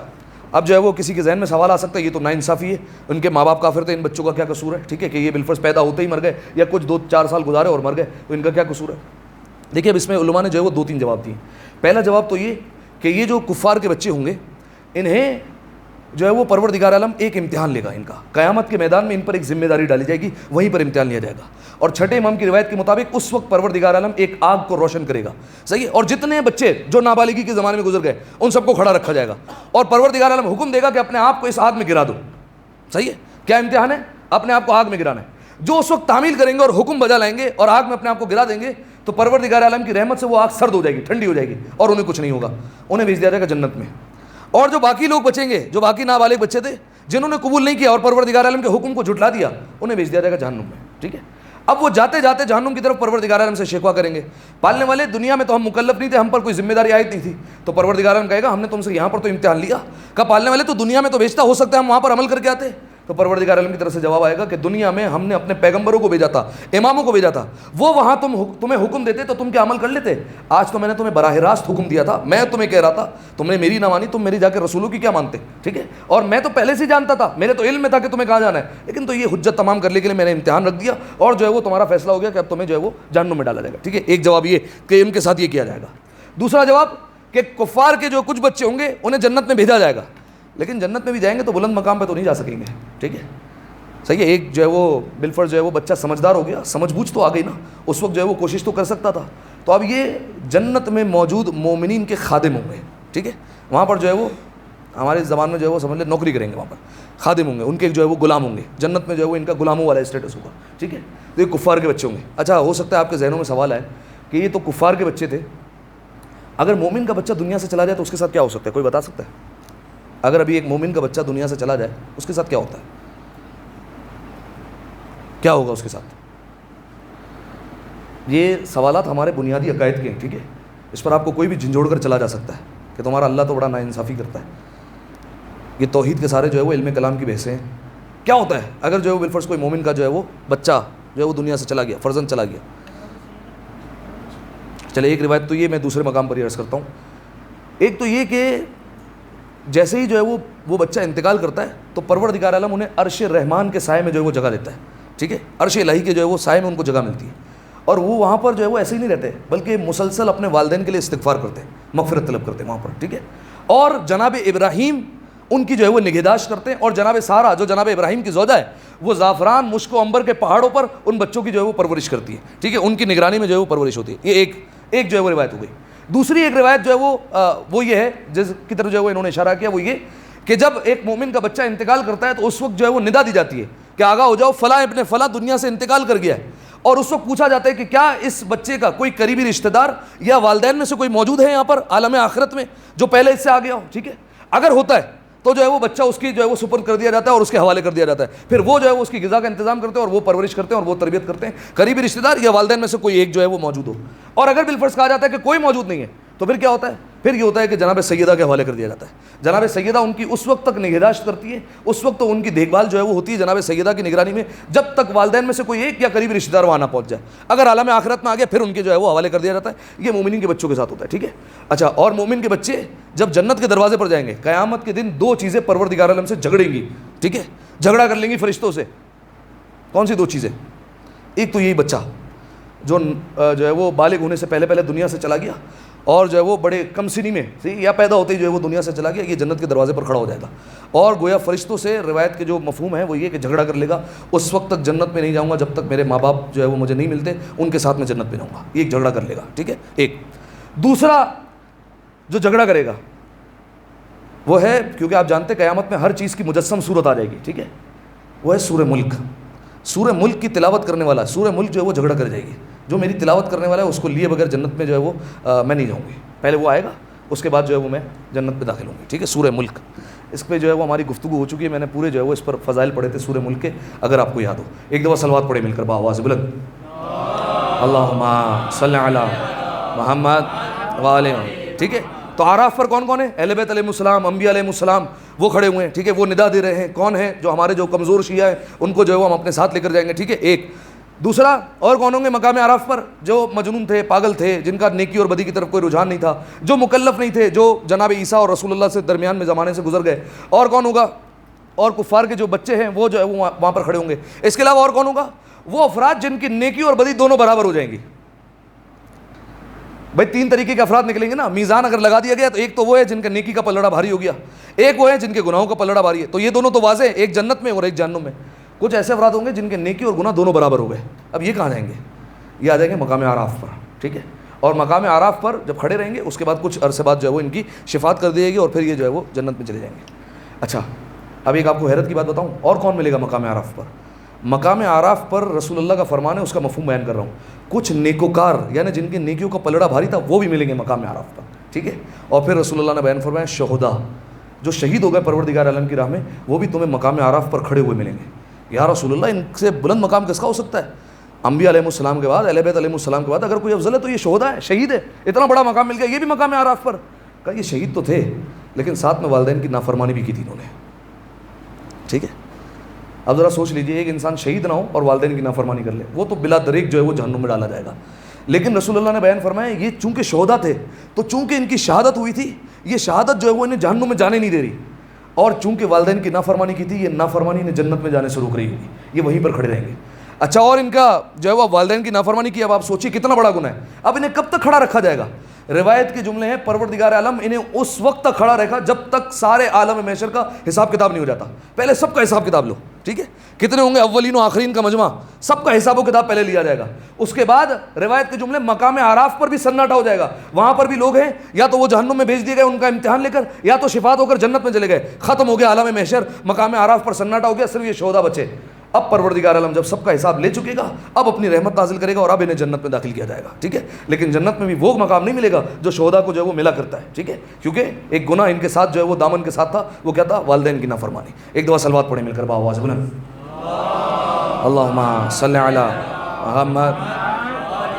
اب جو ہے وہ کسی کے ذہن میں سوال آ سکتا ہے یہ تو ناانصافی ہے, ان کے ماں باپ کافر تھے, ان بچوں کا کیا قصور ہے, ٹھیک ہے, کہ یہ بالفرض پیدا ہوتے ہی مر گئے یا کچھ 2-4 سال گزارے اور مر گئے, تو ان کا کیا قصور ہے. دیکھیے اب اس میں علماء نے جو ہے وہ 2-3 جواب دیے. پہلا جواب تو یہ کہ یہ جو کفار کے بچے ہوں گے انہیں جو ہے وہ پروردگار عالم ایک امتحان لے گا ان کا, قیامت کے میدان میں ان پر ایک ذمہ داری ڈالی جائے گی, وہیں پر امتحان لیا جائے گا. اور چھٹے امام کی روایت کے مطابق اس وقت پروردگار عالم ایک آگ کو روشن کرے گا, صحیح ہے. اور جتنے بچے جو نابالغی کے زمانے میں گزر گئے ان سب کو کھڑا رکھا جائے گا اور پروردگار عالم حکم دے گا کہ اپنے آپ کو اس آگ میں گرا دو, صحیح ہے. کیا امتحان ہے؟ اپنے آپ کو آگ میں گرانا ہے. جو اس وقت تعمیل کریں گے اور حکم بجا لائیں گے اور آگ میں اپنے آپ کو گرا دیں گے تو پروردگار عالم کی رحمت سے وہ آگ سرد ہو جائے گی, ٹھنڈی ہو جائے گی اور انہیں کچھ نہیں ہوگا, انہیں بھیج دیا جائے گا جنت میں. اور جو باقی لوگ بچیں گے, جو باقی نابالغ بچے تھے جنہوں نے قبول نہیں کیا اور پروردگار عالم کے حکم کو جھٹلا دیا, انہیں بھیج دیا جائے گا جہنم میں, ٹھیک ہے. اب وہ جاتے جاتے جہنم کی طرف پروردگار عالم سے شکوہ کریں گے, پالنے والے دنیا میں تو ہم مکلف نہیں تھے, ہم پر کوئی ذمہ داری عائد نہیں تھی. تو پروردگار عالم کہے گا ہم نے تم سے یہاں پر تو امتحان لیا, کہا پالنے والے تو دنیا میں تو بھیجتا, ہو سکتا ہے ہم وہاں پر عمل کر کے آتے. تو پروردگار عالم کی طرف سے جواب آئے گا کہ دنیا میں ہم نے اپنے پیغمبروں کو بھیجا تھا, اماموں کو بھیجا تھا, وہ وہاں تمہیں حکم دیتے تو تم کیا عمل کر لیتے. آج تو میں نے تمہیں براہ راست حکم دیا تھا, میں تمہیں کہہ رہا تھا, تم نے میری نہ مانی, تم میری جا کے رسولوں کی کیا مانتے, ٹھیک ہے. اور میں تو پہلے سے جانتا تھا, میرے تو علم میں تھا کہ تمہیں کہاں جانا ہے, لیکن تو یہ حجت تمام کرنے کے لیے میں نے امتحان رکھ دیا اور جو ہے وہ تمہارا فیصلہ ہو گیا کہ اب تمہیں جو ہے وہ جہنم میں ڈالا جائے گا, ٹھیک ہے. ایک جواب یہ کہ ان کے ساتھ یہ کیا جائے گا. دوسرا جواب کہ کفار کے جو کچھ بچے ہوں گے انہیں جنت میں بھیجا جائے گا, لیکن جنت میں بھی جائیں گے تو بلند مقام پہ تو نہیں جا سکیں گے, ٹھیک ہے, صحیح ہے. ایک جو ہے وہ بالفرض جو ہے وہ بچہ سمجھدار ہو گیا, سمجھ بوجھ تو آ گئی نا, اس وقت جو ہے وہ کوشش تو کر سکتا تھا. تو اب یہ جنت میں موجود مومنین کے خادم ہوں گے, ٹھیک ہے. وہاں پر جو ہے وہ ہمارے زبان میں جو ہے وہ سمجھ لیں نوکری کریں گے, وہاں پر خادم ہوں گے, ان کے جو ہے وہ غلام ہوں گے. جنت میں جو ہے وہ ان کا غلاموں والا اسٹیٹس ہوگا, ٹھیک ہے. تو یہ کفار کے بچے ہوں گے. اچھا, ہو سکتا ہے آپ کے ذہنوں میں سوال آئے کہ یہ تو کفار کے بچے تھے, اگر مومن کا بچہ دنیا سے چلا جائے تو اس کے ساتھ کیا ہو سکتا ہے, کوئی بتا سکتا ہے؟ اگر ابھی ایک مومن کا بچہ دنیا سے چلا جائے اس کے ساتھ کیا ہوتا ہے, کیا ہوگا اس کے ساتھ؟ یہ سوالات ہمارے بنیادی عقائد کے ہیں, ٹھیک ہے. اس پر آپ کو کوئی بھی جھنجھوڑ کر چلا جا سکتا ہے کہ تمہارا اللہ تو بڑا ناانصافی کرتا ہے. یہ توحید کے سارے جو ہے وہ علم کلام کی بحثیں ہیں. کیا ہوتا ہے اگر جو ہے بالفرض کوئی مومن کا جو ہے وہ بچہ جو ہے وہ دنیا سے چلا گیا, فرزند چلا گیا. چلے ایک روایت تو یہ میں دوسرے مقام پر یہ عرض کرتا ہوں. ایک تو یہ کہ جیسے ہی جو ہے وہ بچہ انتقال کرتا ہے تو پروردگار عالم انہیں عرش رحمان کے سائے میں جو ہے وہ جگہ دیتا ہے, ٹھیک ہے. عرش الہی کے جو ہے وہ سائے میں ان کو جگہ ملتی ہے اور وہ وہاں پر جو ہے وہ ایسے ہی نہیں رہتے بلکہ مسلسل اپنے والدین کے لیے استغفار کرتے ہیں, مغفرت طلب کرتے ہیں وہاں پر, ٹھیک ہے. اور جناب ابراہیم ان کی جو ہے وہ نگہداشت کرتے ہیں, اور جناب سارہ جو جناب ابراہیم کی زوجہ ہے وہ زعفران مشک و عنبر کے پہاڑوں پر ان بچوں کی جو ہے وہ پرورش کرتی ہے, ٹھیک ہے. ان کی نگرانی میں جو ہے وہ پرورش ہوتی ہے. یہ ایک جو ہے وہ روایت ہو گئی. دوسری ایک روایت جو ہے وہ یہ ہے جس کی طرف جو ہے وہ انہوں نے اشارہ کیا, وہ یہ کہ جب ایک مومن کا بچہ انتقال کرتا ہے تو اس وقت جو ہے وہ ندا دی جاتی ہے کہ آگاہ ہو جاؤ, فلاں ابن فلاں دنیا سے انتقال کر گیا ہے. اور اس وقت پوچھا جاتا ہے کہ کیا اس بچے کا کوئی قریبی رشتہ دار یا والدین میں سے کوئی موجود ہے یہاں پر عالم آخرت میں جو پہلے اس سے آ گیا ہو, ٹھیک ہے. اگر ہوتا ہے تو جو ہے وہ بچہ اس کی جو ہے وہ سپرد کر دیا جاتا ہے اور اس کے حوالے کر دیا جاتا ہے. پھر وہ جو ہے وہ اس کی غذا کا انتظام کرتے ہیں اور وہ پرورش کرتے ہیں اور وہ تربیت کرتے ہیں, قریبی رشتہ دار یا والدین میں سے کوئی ایک جو ہے وہ موجود ہو. اور اگر بالفرض کہا جاتا ہے کہ کوئی موجود نہیں ہے تو پھر کیا ہوتا ہے, پھر یہ ہوتا ہے کہ جناب سیدہ کے حوالے کر دیا جاتا ہے. جناب سیدہ ان کی اس وقت تک نگہداشت کرتی ہے, اس وقت تو ان کی دیکھ بھال جو ہے وہ ہوتی ہے جناب سیدہ کی نگرانی میں جب تک والدین میں سے کوئی ایک یا قریبی رشتہ دار وہاں نہ پہنچ جائے. اگر عالم آخرت میں آ گیا پھر ان کے جو ہے وہ حوالے کر دیا جاتا ہے. یہ مومنین کے بچوں کے ساتھ ہوتا ہے, ٹھیک ہے. اچھا, اور مومن کے بچے جب جنت کے دروازے پر جائیں گے قیامت کے دن 2 چیزیں پروردگار عالم سے جھگڑیں گی, ٹھیک ہے, جھگڑا کر لیں گی فرشتوں سے. کون سی 2 چیزیں؟ ایک تو یہی بچہ جو ہے وہ بالغ ہونے سے پہلے دنیا سے چلا گیا اور جو ہے وہ بڑے کم سنی میں یا پیدا ہوتے ہی جو ہے وہ دنیا سے چلا گیا, یہ جنت کے دروازے پر کھڑا ہو جائے گا اور گویا فرشتوں سے روایت کے جو مفہوم ہے وہ یہ کہ جھگڑا کر لے گا, اس وقت تک جنت میں نہیں جاؤں گا جب تک میرے ماں باپ جو ہے وہ مجھے نہیں ملتے, ان کے ساتھ میں جنت میں جاؤں گا. یہ ایک جھگڑا کر لے گا, ٹھیک ہے. ایک دوسرا جو جھگڑا کرے گا وہ ہے, کیونکہ آپ جانتے ہیں قیامت میں ہر چیز کی مجسم صورت آ جائے گی, ٹھیک ہے, وہ ہے سورہ ملک. سورہ ملک کی تلاوت کرنے والا، سورہ ملک جو ہے وہ جھگڑا کر جائے گی، جو میری تلاوت کرنے والا ہے اس کو لیے بغیر جنت میں جو ہے وہ میں نہیں جاؤں گی، پہلے وہ آئے گا اس کے بعد جو ہے وہ میں جنت میں داخل ہوں گی، ٹھیک ہے. سورہ ملک، اس پہ جو ہے وہ ہماری گفتگو ہو چکی ہے، میں نے پورے جو ہے وہ اس پر فضائل پڑھے تھے سورہ ملک کے، اگر آپ کو یاد ہو. ایک دفعہ صلوات پڑھے مل کر بآواز بلند، اللہم صلی علی محمد وآلہ محمد. ٹھیک ہے. تو اعراف پر کون کون ہے؟ اہل بیت علیہ السلام، انبیاء علیہ السلام، وہ کھڑے ہوئے ہیں. ٹھیک ہے. وہ ندا دے رہے ہیں کون ہیں؟ جو ہمارے جو کمزور شیعہ ہیں ان کو جو ہے وہ ہم اپنے ساتھ لے کر جائیں گے. ٹھیک ہے. ایک دوسرا اور کون ہوں گے مقام اعراف پر؟ جو مجنون تھے، پاگل تھے، جن کا نیکی اور بدی کی طرف کوئی رجحان نہیں تھا، جو مکلف نہیں تھے، جو جناب عیسیٰ اور رسول اللہ سے درمیان میں زمانے سے گزر گئے. اور کون ہوگا؟ اور کفار کے جو بچے ہیں وہ جو ہے وہ وہاں پر کھڑے ہوں گے. اس کے علاوہ اور کون ہوگا؟ وہ افراد جن کی نیکی اور بدی دونوں برابر ہو جائیں گی. بھائی تین طریقے کے افراد نکلیں گے نا. میزان اگر لگا دیا گیا تو ایک تو وہ ہے جن کا نیکی کا پلڑا بھاری ہو گیا، ایک وہ ہے جن کے گناہوں کا پلڑا بھاری ہے. تو یہ دونوں تو واضح ہیں، ایک جنت میں اور ایک جہنم میں. کچھ ایسے افراد ہوں گے جن کے نیکی اور گناہ دونوں برابر ہو گئے. اب یہ کہاں جائیں گے؟ یہ آ جائیں گے مقام اعراف پر. ٹھیک ہے. اور مقام اعراف پر جب کھڑے رہیں گے اس کے بعد کچھ عرصے بعد جو ہے وہ ان کی شفاعت کر دی جائے گی اور پھر یہ جو ہے وہ جنت میں چلے جائیں گے. اچھا اب ایک آپ کو حیرت کی بات بتاؤں، اور کون ملے گا مقام اعراف پر؟ مقام اعراف پر رسول اللہ کا فرمان ہے، اس کا مفہوم بیان کر رہا ہوں. کچھ نیکوکار یعنی جن کی نیکیوں کا پلڑا بھاری تھا وہ بھی ملیں گے مقام اعراف پر. ٹھیک ہے. اور پھر رسول اللہ نے بیان فرمایا شہداء، جو شہید ہو گئے پروردگار عالم کی راہ میں، وہ بھی تمہیں مقام اعراف پر کھڑے ہوئے ملیں گے. یا رسول اللہ ان سے بلند مقام کس کا ہو سکتا ہے؟ انبیاء علیہ السلام کے بعد، اہل بیت علیہ السلام کے بعد اگر کوئی افضل ہے تو یہ شہداء ہے، شہید ہے. اتنا بڑا مقام مل گیا، یہ بھی مقام اعراف پر. کہا یہ شہید تو تھے لیکن ساتھ میں والدین کی نافرمانی بھی کی تھی انہوں نے. ٹھیک ہے. اب ذرا سوچ لیجئے، ایک انسان شہید نہ ہو اور والدین کی نافرمانی کر لے، وہ تو بلا دریغ جو ہے وہ جہنم میں ڈالا جائے گا. لیکن رسول اللہ نے بیان فرمایا یہ چونکہ شہداء تھے تو چونکہ ان کی شہادت ہوئی تھی، یہ شہادت جو ہے وہ انہیں جہنم میں جانے نہیں دے رہی، اور چونکہ والدین کی نافرمانی کی تھی، یہ نافرمانی انہیں جنت میں جانے سے روک رہی ہوگی، یہ وہیں پر کھڑے رہیں گے. اچھا اور ان کا جو ہے وہ والدین کی نافرمانی کی، اب آپ سوچیے کتنا بڑا گناہ ہے. اب انہیں کب تک کھڑا رکھا جائے گا؟ روایت کے جملے ہیں پروردگار عالم انہیں اس وقت تک کھڑا رکھا جب تک سارے عالم محشر کا حساب کتاب نہیں ہو جاتا. پہلے سب کا حساب کتاب لو. ٹھیک ہے. کتنے ہوں گے؟ اولین و آخرین کا مجمع، سب کا حساب و کتاب پہلے لیا جائے گا. اس کے بعد روایت کے جملے مقام اعراف پر بھی سناٹا ہو جائے گا. وہاں پر بھی لوگ ہیں یا تو وہ جہنم میں بھیج دیے گئے ان کا امتحان لے کر، یا تو شفاعت ہو کر جنت میں چلے گئے. ختم ہو گیا عالم محشر، مقام اعراف پر سناٹا ہو گیا، صرف یہ شہداء بچے. اب پروردگار عالم جب سب کا حساب لے چکے گا اب اپنی رحمت نازل کرے گا اور اب انہیں جنت میں داخل کیا جائے گا. ٹھیک ہے. لیکن جنت میں بھی وہ مقام نہیں ملے گا جو شہداء کو جو ہے وہ ملا کرتا ہے. ٹھیک ہے. کیونکہ ایک گناہ ان کے ساتھ جو ہے وہ دامن کے ساتھ تھا، وہ کیا تھا؟ والدین کی نافرمانی. ایک دفعہ صلوات پڑھیں مل کر بآواز بلند، اللہم صلی علی محمد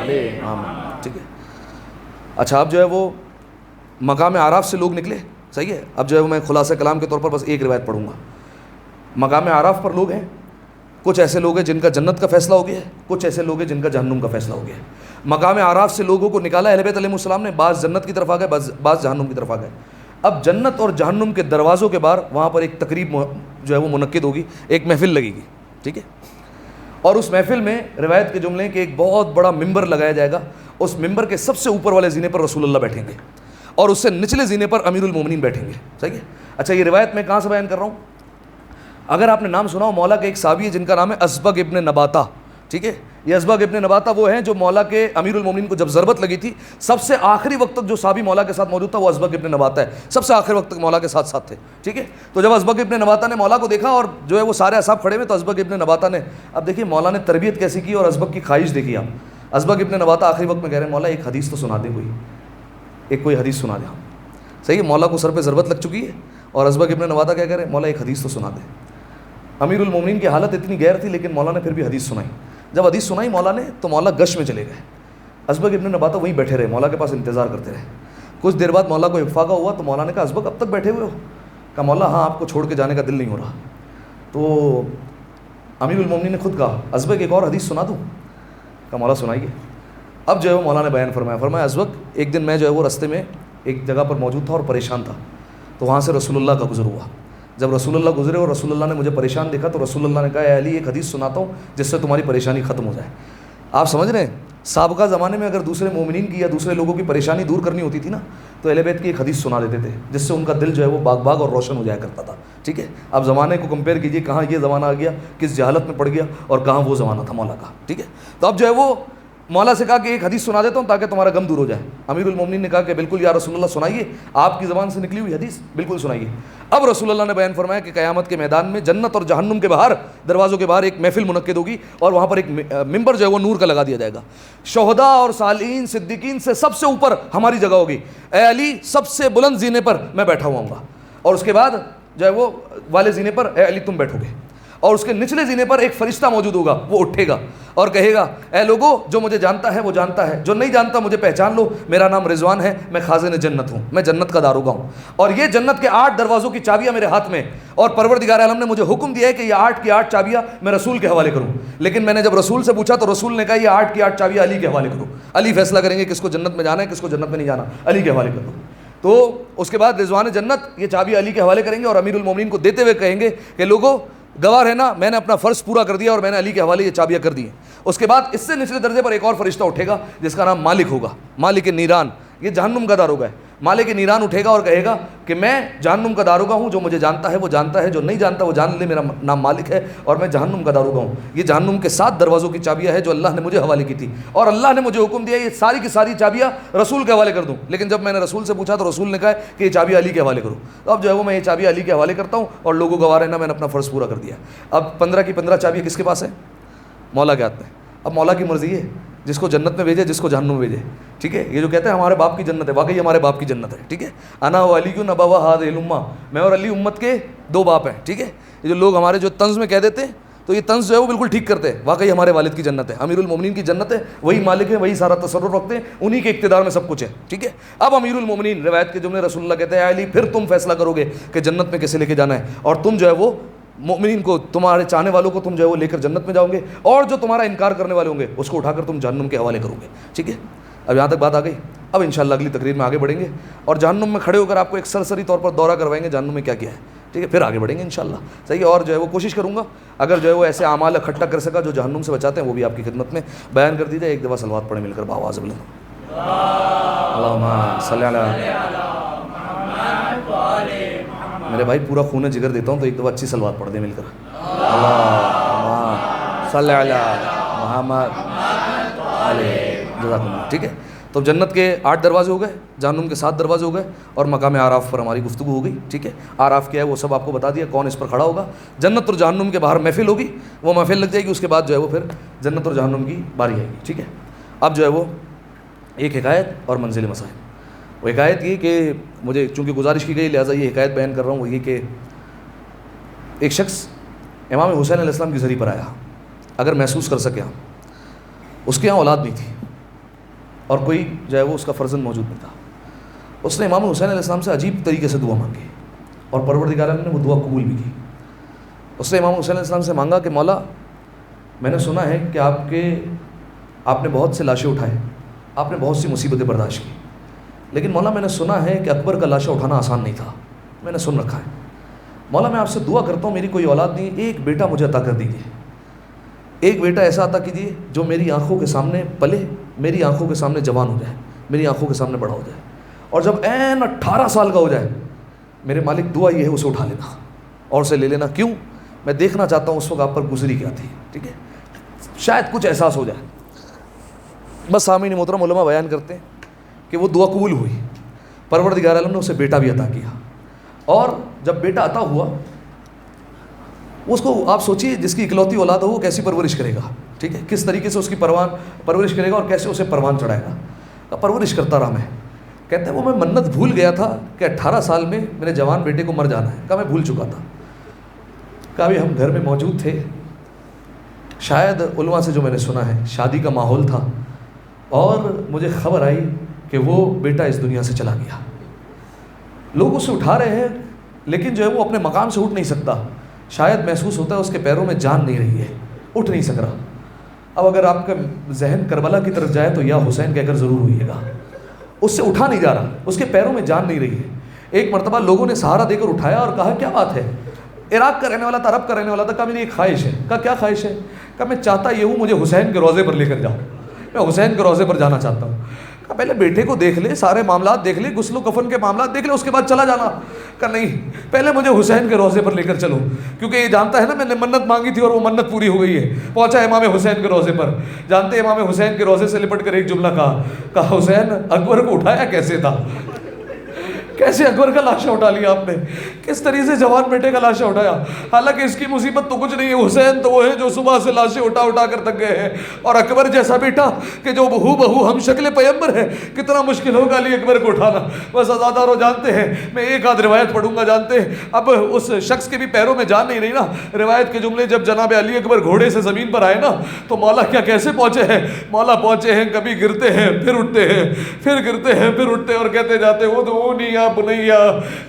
علیہ محمد. ٹھیک ہے. اچھا اب جو ہے وہ مقام اعراف سے لوگ نکلے. صحیح ہے. اب جو ہے وہ میں خلاصہ کلام کے طور پر بس ایک روایت پڑھوں گا. مقام اعراف پر لوگ ہیں، کچھ ایسے لوگ ہیں جن کا جنت کا فیصلہ ہو گیا ہے، کچھ ایسے لوگ ہیں جن کا جہنم کا فیصلہ ہو گیا ہے. مقام اعراف سے لوگوں کو نکالا اہل بیت علیہ السلام نے، بعض جنت کی طرف آ گئے، بعض جہنم کی طرف آ گئے. اب جنت اور جہنم کے دروازوں کے باہر وہاں پر ایک تقریب جو ہے وہ منعقد ہوگی، ایک محفل لگے گی. ٹھیک ہے. اور اس محفل میں روایت کے جملے کہ ایک بہت بڑا ممبر لگایا جائے گا. اس ممبر کے سب سے اوپر والے زینے پر رسول اللہ بیٹھیں گے اور اس سے نچلے زینے پر امیر المومنین بیٹھیں گے. صحیح ہے. اچھا یہ روایت میں کہاں سے بیان کر رہا ہوں؟ اگر آپ نے نام سنا ہو، مولا کے ایک صحابی ہے جن کا نام ہے اسبغ ابن نباتہ. ٹھیک ہے. یہ اسبغ ابن نباتہ وہ ہیں جو مولا کے امیر المومنین کو جب ضربت لگی تھی، سب سے آخری وقت تک جو صحابی مولا کے ساتھ موجود تھا وہ اسبغ ابن نباتہ ہے. سب سے آخری وقت تک مولا کے ساتھ تھے. ٹھیک ہے. تو جب اسبغ ابن نباتہ نے مولا کو دیکھا اور جو ہے وہ سارے اصحاب کھڑے ہوئے، تو اسبغ ابن نباتہ نے، اب دیکھیے مولا نے تربیت کیسی کی اور اسبغ کی خواہش دیکھی. آپ اسبغ ابن نباتہ آخری وقت میں کہہ رہے ہیں مولا ایک حدیث تو سنا دیں، کوئی حدیث سنا دیں. صحیح ہے. مولا کو سر پہ ضربت لگ چکی ہے اور اسبغ ابن نباتہ کیا کہہ رہے ہیں؟ مولا ایک حدیث تو سنا دیں. امیر المومنین کی حالت اتنی غیر تھی لیکن مولا نے پھر بھی حدیث سنائی. جب حدیث سنائی مولا نے تو مولا گش میں چلے گئے. اسبغ ابن نباتہ وہیں بیٹھے رہے، مولا کے پاس انتظار کرتے رہے. کچھ دیر بعد مولا کو افاقہ ہوا تو مولا نے کہا اسبغ اب تک بیٹھے ہوئے ہو؟ کہا مولا ہاں آپ کو چھوڑ کے جانے کا دل نہیں ہو رہا. تو امیر المومنین نے خود کہا اسبغ ایک اور حدیث سنا دوں؟ کہا مولا سنائیے. اب جو ہے مولا نے بیان فرمایا اسبغ ایک دن میں جو ہے وہ رستے میں ایک جگہ پر موجود تھا اور پریشان تھا، تو وہاں سے رسول اللہ کا گزر ہوا. جب رسول اللہ گزرے اور رسول اللہ نے مجھے پریشان دیکھا تو رسول اللہ نے کہا اے علی ایک حدیث سناتا ہوں جس سے تمہاری پریشانی ختم ہو جائے. آپ سمجھ رہے ہیں سابقہ زمانے میں اگر دوسرے مومنین کی یا دوسرے لوگوں کی پریشانی دور کرنی ہوتی تھی نا تو اہل بیت کی ایک حدیث سنا دیتے تھے جس سے ان کا دل جو ہے وہ باغ باغ اور روشن ہو جایا کرتا تھا. ٹھیک ہے. آپ زمانے کو کمپیئر کیجئے، کہاں یہ زمانہ آ گیا، کس جہالت میں پڑ گیا، اور کہاں وہ زمانہ تھا مولا کا. ٹھیک ہے. تو اب جو ہے وہ مولا سے کہا کہ ایک حدیث سنا دیتا ہوں تاکہ تمہارا غم دور ہو جائے. امیر المومنین نے کہا کہ بالکل یا رسول اللہ سنائیے, آپ کی زبان سے نکلی ہوئی حدیث بالکل سنائیے. اب رسول اللہ نے بیان فرمایا کہ قیامت کے میدان میں جنت اور جہنم کے باہر, دروازوں کے باہر ایک محفل منعقد ہوگی, اور وہاں پر ایک ممبر جو ہے وہ نور کا لگا دیا جائے گا. شہداء اور صالحین صدیقین سے سب سے اوپر ہماری جگہ ہوگی. اے علی, سب سے بلند زینے پر میں بیٹھا ہوا ہوں گا, اور اس کے بعد جو ہے وہ والے زینے پر اے علی تم بیٹھو گے, اور اس کے نچلے زینے پر ایک فرشتہ موجود ہوگا, وہ اٹھے گا اور کہے گا اے لوگو, جو مجھے جانتا ہے وہ جانتا ہے, جو نہیں جانتا مجھے پہچان لو, میرا نام رضوان ہے, میں خازن جنت ہوں, میں جنت کا داروغہ ہوں, اور یہ جنت کے 8 دروازوں کی چابیاں میرے ہاتھ میں, اور پروردگار عالم نے مجھے حکم دیا ہے کہ یہ 8 کی 8 چابیاں میں رسول کے حوالے کروں. لیکن میں نے جب رسول سے پوچھا تو رسول نے کہا یہ 8 کی 8 چابیاں علی کے حوالے کرو, علی فیصلہ کریں گے کس کو جنت میں جانا ہے کس کو جنت میں نہیں جانا, علی کے حوالے کر دو. تو اس کے بعد رضوان جنت یہ چابی علی کے حوالے کریں گے, اور امیر المومنین کو دیتے ہوئے کہیں گے کہ لوگوں گواہ ہے نا, میں نے اپنا فرض پورا کر دیا اور میں نے علی کے حوالے یہ چابیاں کر دی ہیں. اس کے بعد اس سے نچلے درجے پر ایک اور فرشتہ اٹھے گا جس کا نام مالک ہوگا, مالک نیران, یہ جہنم کا داروغہ ہے. مالک نیران اٹھے گا اور کہے گا کہ میں جہنم کا داروغہ ہوں, جو مجھے جانتا ہے وہ جانتا ہے, جو نہیں جانتا وہ جان لے میرا نام مالک ہے, اور میں جہنم کا داروغہ ہوں. یہ جہنم کے 7 دروازوں کی چابیاں ہے جو اللہ نے مجھے حوالے کی تھی, اور اللہ نے مجھے حکم دیا یہ ساری کی ساری چابیاں رسول کے حوالے کر دوں. لیکن جب میں نے رسول سے پوچھا تو رسول نے کہا کہ یہ چابیاں علی کے حوالے کرو. تو اب جو ہے وہ میں یہ چابیاں علی کے حوالے کرتا ہوں, اور لوگوں گواہ رہنا میں نے اپنا فرض پورا کر دیا. اب 15 کی 15 چابیاں کس کے پاس ہیں؟ مولا کے ہاتھ میں. اب مولا کی مرضی ہے جس کو جنت میں بھیجے جس کو جہنم میں بھیجے. ٹھیک ہے, یہ جو کہتے ہیں ہمارے باپ کی جنت ہے, واقعی ہمارے باپ کی جنت ہے. ٹھیک ہے, انا و علی ابا ہذہ الامہ, میں اور علی امت کے 2 باپ ہیں. ٹھیک ہے, یہ جو لوگ ہمارے جو طنز میں کہہ دیتے ہیں تو یہ طنز جو ہے وہ بالکل ٹھیک کرتے ہیں, واقعی ہمارے والد کی جنت ہے, امیر المومنین کی جنت ہے, وہی مالک ہے, وہی سارا تصرف رکھتے ہیں, انہی کے اقتدار میں سب کچھ ہے. ٹھیک ہے, اب امیر المومنین روایت کے جملے رسول اللہ کہتے ہیں اے علی پھر تم فیصلہ کرو گے کہ جنت میں کیسے لے کے جانا ہے, اور تم جو ہے وہ مومنین کو, تمہارے چاہنے والوں کو تم جو ہے وہ لے کر جنت میں جاؤ گے, اور جو تمہارا انکار کرنے والے ہوں گے اس کو اٹھا کر تم جہنم کے حوالے کرو گے. ٹھیک ہے, اب یہاں تک بات آ گئی. اب انشاءاللہ اگلی تقریر میں آگے بڑھیں گے, اور جہنم میں کھڑے ہو کر آپ کو ایک سرسری طور پر دورہ کروائیں گے جہنم میں کیا کیا ہے. ٹھیک ہے, پھر آگے بڑھیں گے انشاءاللہ. صحیح ہے, اور جو ہے وہ کوشش کروں گا اگر جو ہے وہ ایسے اعمال اکٹھا کر سکا جو جہنم سے بچاتے ہیں وہ بھی آپ کی خدمت میں بیان کر دی جائے. ایک دفعہ صلوات پڑھیں مل کر بآواز بلند. اللہم صلی علی میرے بھائی پورا خون جگر دیتا ہوں تو ایک دفعہ اچھی صلوات پڑھ دیں مل کر. اللہم صلی علی محمد علیہ جزاکم اللہ. ٹھیک ہے, تو جنت کے 8 دروازے ہو گئے, جہنم کے 7 دروازے ہو گئے, اور مقام آراف پر ہماری گفتگو ہو گئی. ٹھیک ہے, آراف کیا ہے وہ سب آپ کو بتا دیا, کون اس پر کھڑا ہوگا. جنت اور جہنم کے باہر محفل ہوگی, وہ محفل لگ جائے گی, اس کے بعد جو ہے وہ پھر جنت اور جہنم کی باری آئے گی. ٹھیک ہے, اب جو ہے وہ ایک حکایت اور منزل مسائل. وہ حکایت یہ کہ مجھے چونکہ گزارش کی گئی لہٰذا یہ حکایت بیان کر رہا ہوں. وہ یہ کہ ایک شخص امام حسین علیہ السلام کی زری پر آیا, اگر محسوس کر سکے ہم, اس کے یہاں اولاد نہیں تھی اور کوئی جو ہے وہ اس کا فرزند موجود نہیں تھا. اس نے امام حسین علیہ السلام سے عجیب طریقے سے دعا مانگی, اور پروردگار عالم نے وہ دعا قبول بھی کی. اس نے امام حسین علیہ السلام سے مانگا کہ مولا میں نے سنا ہے کہ آپ نے بہت سے لاشیں اٹھائے, آپ نے بہت سی مصیبتیں برداشت کی, لیکن مولا میں نے سنا ہے کہ اکبر کا لاشا اٹھانا آسان نہیں تھا, میں نے سن رکھا ہے. مولا میں آپ سے دعا کرتا ہوں میری کوئی اولاد نہیں, ایک بیٹا مجھے عطا کر دیجیے, ایک بیٹا ایسا عطا کیجیے جو میری آنکھوں کے سامنے پلے, میری آنکھوں کے سامنے جوان ہو جائے, میری آنکھوں کے سامنے بڑا ہو جائے, اور جب عین 18 سال کا ہو جائے میرے مالک دعا یہ ہے اسے اٹھا لینا اور اسے لے لینا. کیوں؟ میں دیکھنا چاہتا ہوں اس وقت آپ پر گزری کیا تھی. ٹھیک ہے, شاید کچھ احساس ہو جائے. بس سامعین محترم علماء بیان کرتے ہیں کہ وہ دعا قبول ہوئی, پروردگار عالم نے اسے بیٹا بھی عطا کیا, اور جب بیٹا عطا ہوا اس کو آپ سوچیے جس کی اکلوتی اولاد ہو وہ کیسی پرورش کرے گا. ٹھیک ہے, کس طریقے سے اس کی پرورش کرے گا اور کیسے اسے پروان چڑھائے گا. پرورش کرتا رہا میں. کہتے ہیں وہ میں منت بھول گیا تھا کہ 18 سال میں میرے جوان بیٹے کو مر جانا ہے. کہا میں بھول چکا تھا. کہا بھی ہم گھر میں موجود تھے, شاید علماء سے جو میں نے سنا ہے شادی کا ماحول تھا, اور مجھے خبر آئی کہ وہ بیٹا اس دنیا سے چلا گیا. لوگ اسے اٹھا رہے ہیں لیکن جو ہے وہ اپنے مقام سے اٹھ نہیں سکتا. شاید محسوس ہوتا ہے اس کے پیروں میں جان نہیں رہی ہے, اٹھ نہیں سک رہا. اب اگر آپ کا ذہن کربلا کی طرف جائے تو یا حسین کہہ کر ضرور ہوئیے گا. اس سے اٹھا نہیں جا رہا, اس کے پیروں میں جان نہیں رہی ہے. ایک مرتبہ لوگوں نے سہارا دے کر اٹھایا اور کہا کیا بات ہے؟ عراق کا رہنے والا تھا, عرب کا رہنے والا تھا. کہا میری ایک خواہش ہے. کہا کیا خواہش ہے؟ کہا میں چاہتا یہ ہوں مجھے حسین کے روضے پر لے کر جاؤ, میں حسین کے روضے پر جانا چاہتا ہوں. کہا پہلے بیٹے کو دیکھ لے، سارے معاملات دیکھ لے، غسل و کفن کے معاملات دیکھ لے، اس کے بعد چلا جانا۔ کہا نہیں، پہلے مجھے حسین کے روضے پر لے کر چلو، کیونکہ یہ جانتا ہے نا میں نے منت مانگی تھی اور وہ منت پوری ہو گئی ہے۔ پہنچا امام حسین کے روضے پر، جانتے ہیں امام حسین کے روضے سے لپٹ کر ایک جملہ کہا حسین اکبر کو اٹھایا کیسے تھا؟ کیسے اکبر کا لاشا اٹھا لیا آپ نے؟ کس طریقے سے جوان بیٹے کا لاشا اٹھایا؟ حالانکہ اس کی مصیبت تو کچھ نہیں ہے، حسین تو وہ ہے جو صبح سے لاشیں اٹھا کر تک گئے ہیں، اور اکبر جیسا بیٹا کہ جو بہو ہم شکل پیغمبر ہے، کتنا مشکل ہوگا علی اکبر کو اٹھانا۔ بس عزادارو جانتے ہیں، میں ایک آدھ روایت پڑھوں گا، جانتے ہیں اب اس شخص کے بھی پیروں میں جان نہیں رہی نا۔ روایت کے جملے جب جناب علی اکبر گھوڑے سے زمین پر آئے نا تو مولا کیا کیسے پہنچے ہیں؟ مولا پہنچے ہیں کبھی گرتے ہیں پھر اٹھتے ہیں، پھر گرتے ہیں پھر اٹھتے ہیں، اور کہتے جاتے ہیں ادعونی یا بنیا،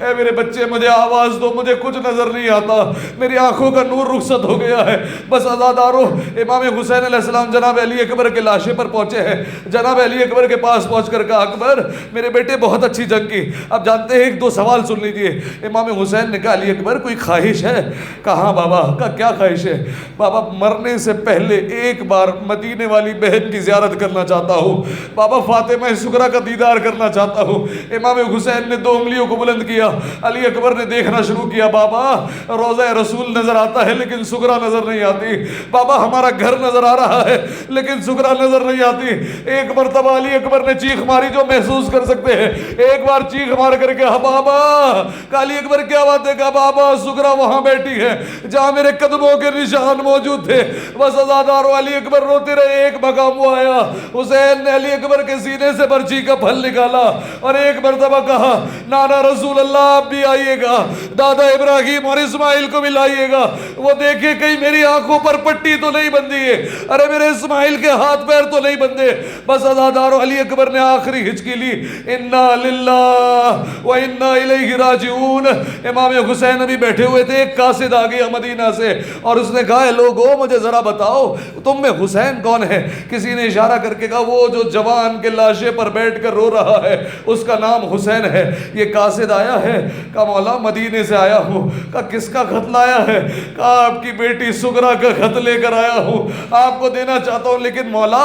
اے میرے بچے مجھے آواز دو، مجھے کچھ نظر نہیں آتا، میری آنکھوں کا نور رخصت ہو گیا ہے۔ بس عزادارو امام حسین علیہ السلام جناب علی اکبر کے لاشے پر پہنچے ہیں، جناب علی اکبر کے پاس پہنچ کر کہا اکبر میرے بیٹے بہت اچھی جنگ کی۔ اب جانتے ہیں ایک دو سوال سن لیجئے۔ امام حسین نے کہا علی اکبر کوئی خواہش ہے؟ کہا ہاں بابا۔ کہا کیا خواہش ہے؟ بابا مرنے سے پہلے ایک بار مدینے والی بہن کی زیارت کرنا چاہتا ہوں، بابا فاطمہ سغرا کا دیدار کرنا چاہتا ہوں۔ امام حسین نے دو انگلیوں کو بلند کیا، علی اکبر نے دیکھنا شروع کیا، بابا روضہ رسول نظر آتا ہے لیکن سغرا نظر نہیں آتی، بابا ہمارا گھر نظر آ رہا ہے لیکن سغرا نظر نہیں آتی۔ ایک مرتبہ علی اکبر نے چیخ ماری جو محسوس کر سکتے ہیں، ایک بار چیخ مار کر کے بابا، کہا علی اکبر کیا بات ہے؟ کہا بابا سغرا وہاں بیٹھی ہے جہاں میرے قدموں کے نشان موجود تھے۔ بس عزادارو علی اکبر روتے رہے، ایک مقام وہ آیا، حسین نے علی اکبر کے سینے سے برچی کا پھل نکالا اور ایک مرتبہ کہا نانا رسول اللہ آپ بھی آئیے گا، دادا ابراہیم اور اسماعیل کو بھی لائیے گا، وہ دیکھیں کہیں میری آنکھوں پر پٹی تو نہیں بندھی ہے، ارے میرے اسماعیل کے ہاتھ پیر تو نہیں بندھے۔ بس عزادارو علی اکبر نے آخری ہچکی لی، انا للہ و انا الیہ راجعون۔ امام حسین ابھی بیٹھے ہوئے تھے، ایک قاصد آ گیا مدینہ سے اور اس نے کہا لوگو مجھے ذرا بتاؤ تم میں حسین کون ہے؟ کسی نے اشارہ کر کے کہا وہ جو جوان کے لاشے پر بیٹھ کر رو رہا ہے اس کا نام حسین ہے۔ یہ قاصد آیا ہے، کہا مولا مدینے سے آیا ہوں۔ کہا کس کا خط لایا ہے؟ کہا آپ کی بیٹی سغرا کا خط لے کر آیا ہوں، آپ کو دینا چاہتا ہوں، لیکن مولا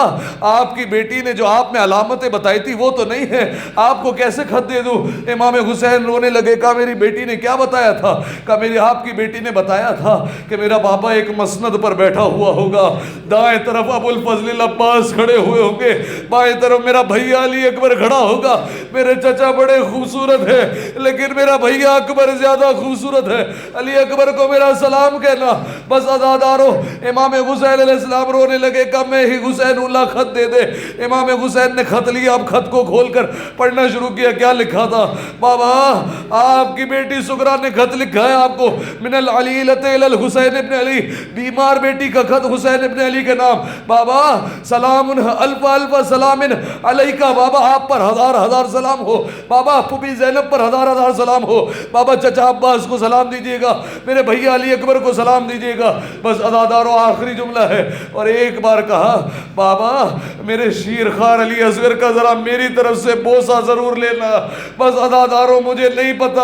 آپ کی بیٹی نے جو آپ نے علامتیں بتائی تھی وہ تو نہیں ہے، آپ کو کیسے خط دے دوں؟ امام حسین رونے لگے، کہا میری بیٹی نے کیا بتایا تھا؟ کہا میری آپ کی بیٹی نے بتایا تھا کہ میرا بابا ایک مسند پر بیٹھا ہوا ہوگا، دائیں طرف ابو الفضل العباس کھڑے ہوئے ہوں گے، بائیں طرف میرا بھیا علی اکبر کھڑا ہوگا، میرے چچا بڑے خوبصورت ہے لیکن میرا بھیا اکبر زیادہ خوبصورت ہے، علی اکبر کو میرا سلام کہنا۔ بس عزادارو امام حسین علیہ السلام رونے لگے، کہا میں ہی حسین اللہ خط دے دے۔ امام حسین نے خط لیا، اب خط کو کھول کر پڑھنا شروع کیا۔ کیا لکھا تھا؟ بابا آپ کی بیٹی سغرا نے خط لکھا ہے آپ کو، من العلیلۃ الی الحسین ابن علی، بیمار بیٹی کا خط حسین ابن علی کے نام۔ بابا سلام الف الف سلام علیکہ، بابا آپ پر ہزار ہزار سلام ہو، بابا پھوپھی زینب پر ہزار ہزار سلام ہو، بابا چچا عباس کو سلام دیجیے گا، میرے بھیا علی اکبر کو سلام دیجیے گا۔ بس عزادارو آخری جملہ ہے، اور ایک بار کہا بابا میرے شیر خوار علی اصغر کا ذرا میری طرف سے بوسہ ضرور لینا۔ بس عزادارو مجھے نہیں پتا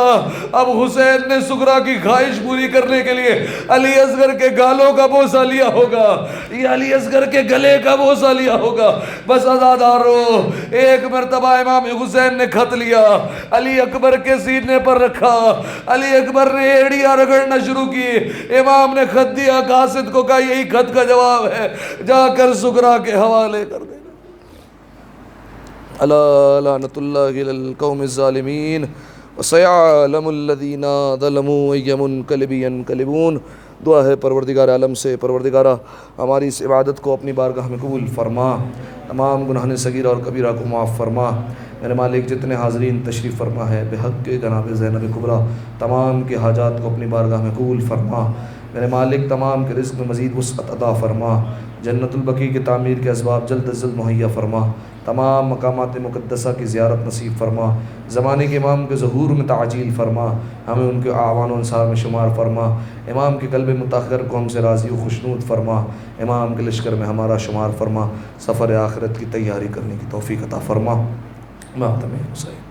اب حسین نے سغرا کی خواہش پوری کرنے کے لیے علی اصغر کے گالوں کا بوسہ لیا ہوگا یا علی اصغر کے گلے کا بوسہ لیا ہوگا۔ بس عزادارو ایک مرتبہ امام حسین نے خط لیا، علی اکبر کے سینے پر رکھا، علی اکبر نے ایڑیاں رگڑنا شروع کی، امام نے خط دیا، قاصد کو کہا یہی خط کا جواب ہے، جا کر سغرا کے حوالے کر دینا۔ الا لعنۃ اللہ علی القوم الظالمین وسیعلم الذین ظلموا ای منقلب ینقلبون۔ دعا ہے پروردگار عالم سے، پروردگارہ ہماری اس عبادت کو اپنی بارگاہ میں قبول فرما، تمام گناہان صغیرہ اور کبیرہ کو معاف فرما۔ میرے مالک جتنے حاضرین تشریف فرما ہے بحق کے جناب زینب کبریٰ، تمام کے حاجات کو اپنی بارگاہ میں قبول فرما۔ میرے مالک تمام کے رزق میں مزید وسعت عطا فرما، جنت البقیع کی تعمیر کے اسباب جلد از جلد مہیا فرما، تمام مقامات مقدسہ کی زیارت نصیب فرما، زمانے کے امام کے ظہور میں تعجیل فرما، ہمیں ان کے اعوان و انصار میں شمار فرما، امام کے قلب مطہر کو ہم سے راضی و خوشنود فرما، امام کے لشکر میں ہمارا شمار فرما، سفر آخرت کی تیاری کرنے کی توفیق عطا فرما۔ ماتم حسین۔